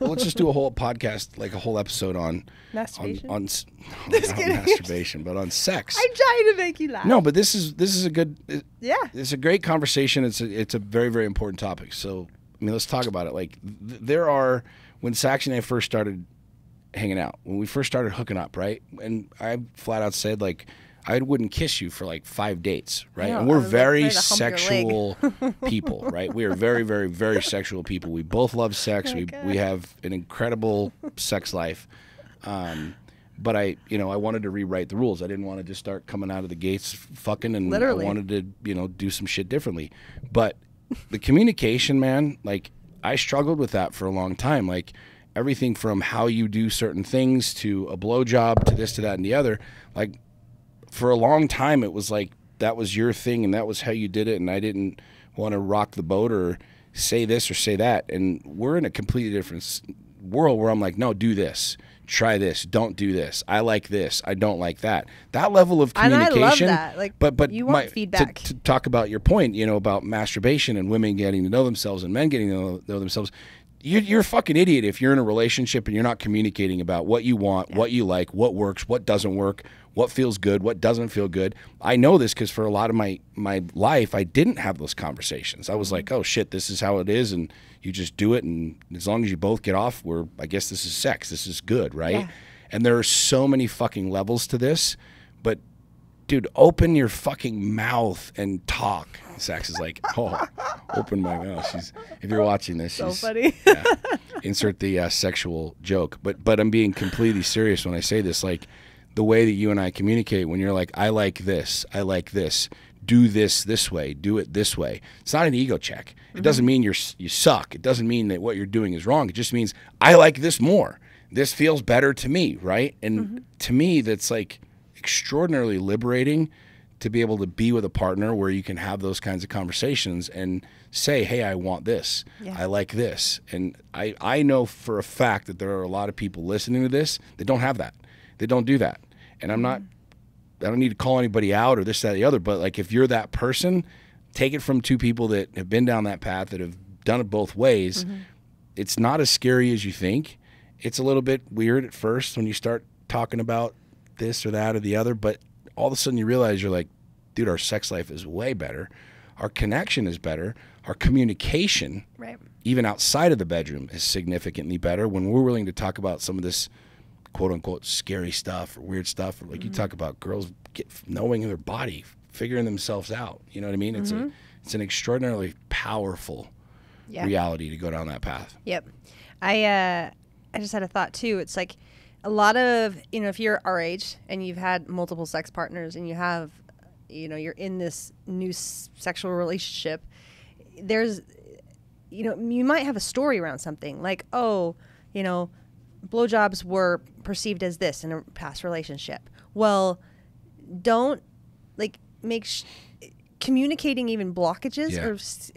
Let's just do a whole podcast, like a whole episode on masturbation. On not masturbation, but on sex. I'm trying to make you laugh. No, but this is a good. It's a great conversation. It's a very, very important topic. So I mean, let's talk about it. Like when Sax and I first started hanging out, when we first started hooking up, right? And I flat out said, like, I wouldn't kiss you for like 5 dates, right? And we're very sexual people, right? We are very, very, very sexual people. We both love sex. We have an incredible sex life. But I wanted to rewrite the rules. I didn't want to just start coming out of the gates fucking, and literally. I wanted to, do some shit differently. But the communication, man, like, I struggled with that for a long time. Like, everything from how you do certain things to a blowjob to this, to that, and the other. Like, for a long time, it was like that was your thing and that was how you did it, and I didn't want to rock the boat or say this or say that. And we're in a completely different world where I'm like, no, do this, try this, don't do this. I like this, I don't like that. That level of communication. And I love that. Like, but you want feedback. To talk about your point, about masturbation and women getting to know themselves and men getting to know themselves. You're a fucking idiot if you're in a relationship and you're not communicating about what you want, what you like, what works, what doesn't work, what feels good, what doesn't feel good. I know this because for a lot of my life, I didn't have those conversations. I was like, oh shit, this is how it is, and you just do it, and as long as you both get off, I guess this is sex. This is good, right? Yeah. And there are so many fucking levels to this, but dude, open your fucking mouth and talk. Sax is like, oh, open my mouth. If you're watching this, so funny. Insert the sexual joke. But I'm being completely serious when I say this. Like, the way that you and I communicate, when you're like, I like this, do this way, do it this way. It's not an ego check. It doesn't mean you suck. It doesn't mean that what you're doing is wrong. It just means I like this more. This feels better to me, right? And to me, that's like, extraordinarily liberating to be able to be with a partner where you can have those kinds of conversations and say, hey, I want this. Yeah. I like this. And I know for a fact that there are a lot of people listening to this that don't have that. They don't do that. And I don't need to call anybody out or this, that, or the other, but like if you're that person, take it from two people that have been down that path, that have done it both ways. It's not as scary as you think. It's a little bit weird at first when you start talking about this or that or the other, but all of a sudden you realize you're like, dude, our sex life is way better. Our connection is better. Our communication, even outside of the bedroom, is significantly better when we're willing to talk about some of this quote unquote scary stuff or weird stuff. Or like you talk about girls knowing their body, figuring themselves out. You know what I mean? It's an extraordinarily powerful reality to go down that path. Yep. I just had a thought too. It's like a lot of, if you're our age and you've had multiple sex partners and you have, you're in this new sexual relationship, there's, you might have a story around something like, blowjobs were perceived as this in a past relationship. Well, don't communicating even blockages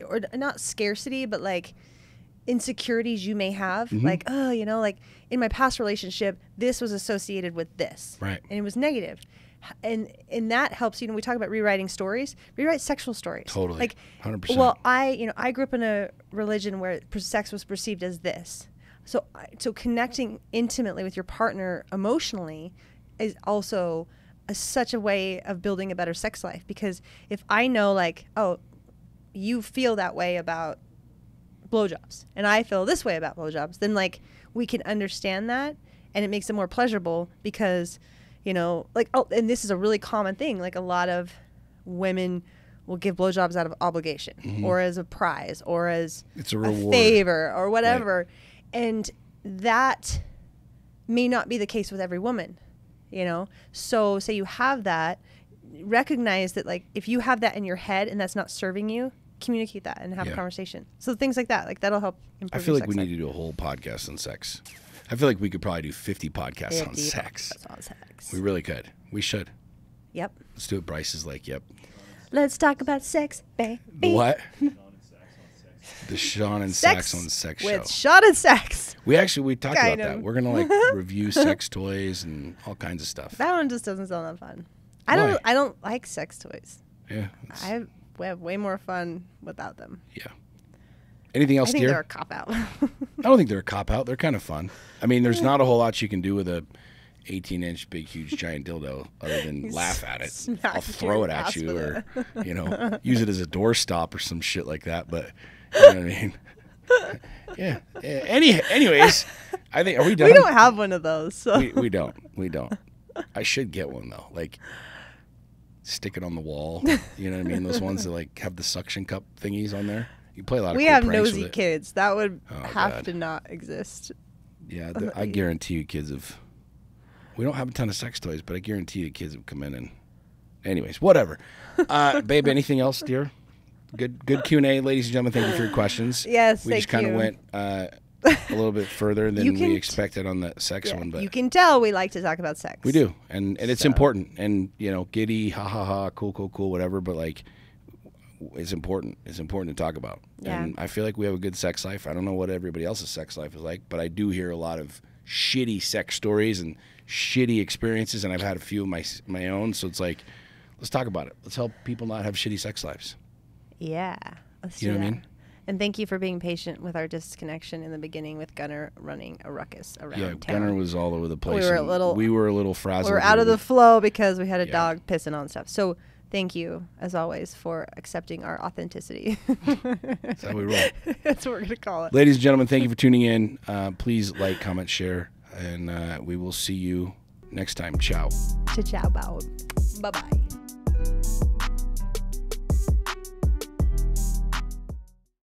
or not scarcity, but like insecurities you may have, like, like in my past relationship, this was associated with this, right? And it was negative. And that helps, we talk about rewriting stories, rewrite sexual stories. Totally. Like 100%. Well, I grew up in a religion where sex was perceived as this. So connecting intimately with your partner emotionally is also such a way of building a better sex life. Because if I know, like, oh, you feel that way about blowjobs and I feel this way about blowjobs, then like we can understand that and it makes it more pleasurable because, and this is a really common thing. Like a lot of women will give blowjobs out of obligation or as a prize or as it's a reward, favor or whatever. Right. And that may not be the case with every woman, So say you have that, recognize that like if you have that in your head and that's not serving you, communicate that and have a conversation. So things like that, like that'll help improve. I feel your like we need to do a whole podcast on sex. I feel like we could probably do 50 podcasts on sex. On sex. We really could. We should. Yep. Let's do it. Bryce is like, yep. Let's talk about sex, baby. The what? The Sean and Sax on Sex show. With Sean and Sax. We talked about that. We're gonna like review sex toys and all kinds of stuff. That one just doesn't sound that fun. I don't like sex toys. Yeah. We have way more fun without them. Yeah. Anything else, I think dear? they're a cop-out. I don't think they're a cop-out. They're kind of fun. I mean, there's not a whole lot you can do with a 18-inch big, huge, giant dildo other than laugh at it. I'll throw it at you or, use it as a doorstop or some shit like that. But, you know what I mean? Yeah. Anyways, I think, are we done? We don't have one of those. So. We don't. I should get one, though. Like, stick it on the wall. You know what I mean? Those ones that, like, have the suction cup thingies on there. You play a lot of We cool have pranks nosy with it. kids. That would have to not exist. Yeah, I guarantee you kids have... We don't have a ton of sex toys, but I guarantee you kids have come in and... Anyways, whatever. Babe, anything else, dear? Good Q&A, ladies and gentlemen. Thank you for your questions. Yes, we just kind of went a little bit further than we expected on the sex one. But you can tell we like to talk about sex. We do, and it's important. And, giddy, ha, ha, ha, cool, whatever. But, like... It's important. It's important to talk about. Yeah. And I feel like we have a good sex life. I don't know what everybody else's sex life is like, but I do hear a lot of shitty sex stories and shitty experiences, and I've had a few of my own. So it's like, let's talk about it. Let's help people not have shitty sex lives. Yeah. Let's do what that. I mean? And thank you for being patient with our disconnection in the beginning with Gunnar running a ruckus around town. Yeah, Gunnar was all over the place. We were a little frazzled. We were out of the flow because we had a dog pissing on stuff. So thank you, as always, for accepting our authenticity. That's how we roll. That's what we're going to call it. Ladies and gentlemen, thank you for tuning in. Please like, comment, share, and we will see you next time. Ciao. Ciao, bow. Bye-bye.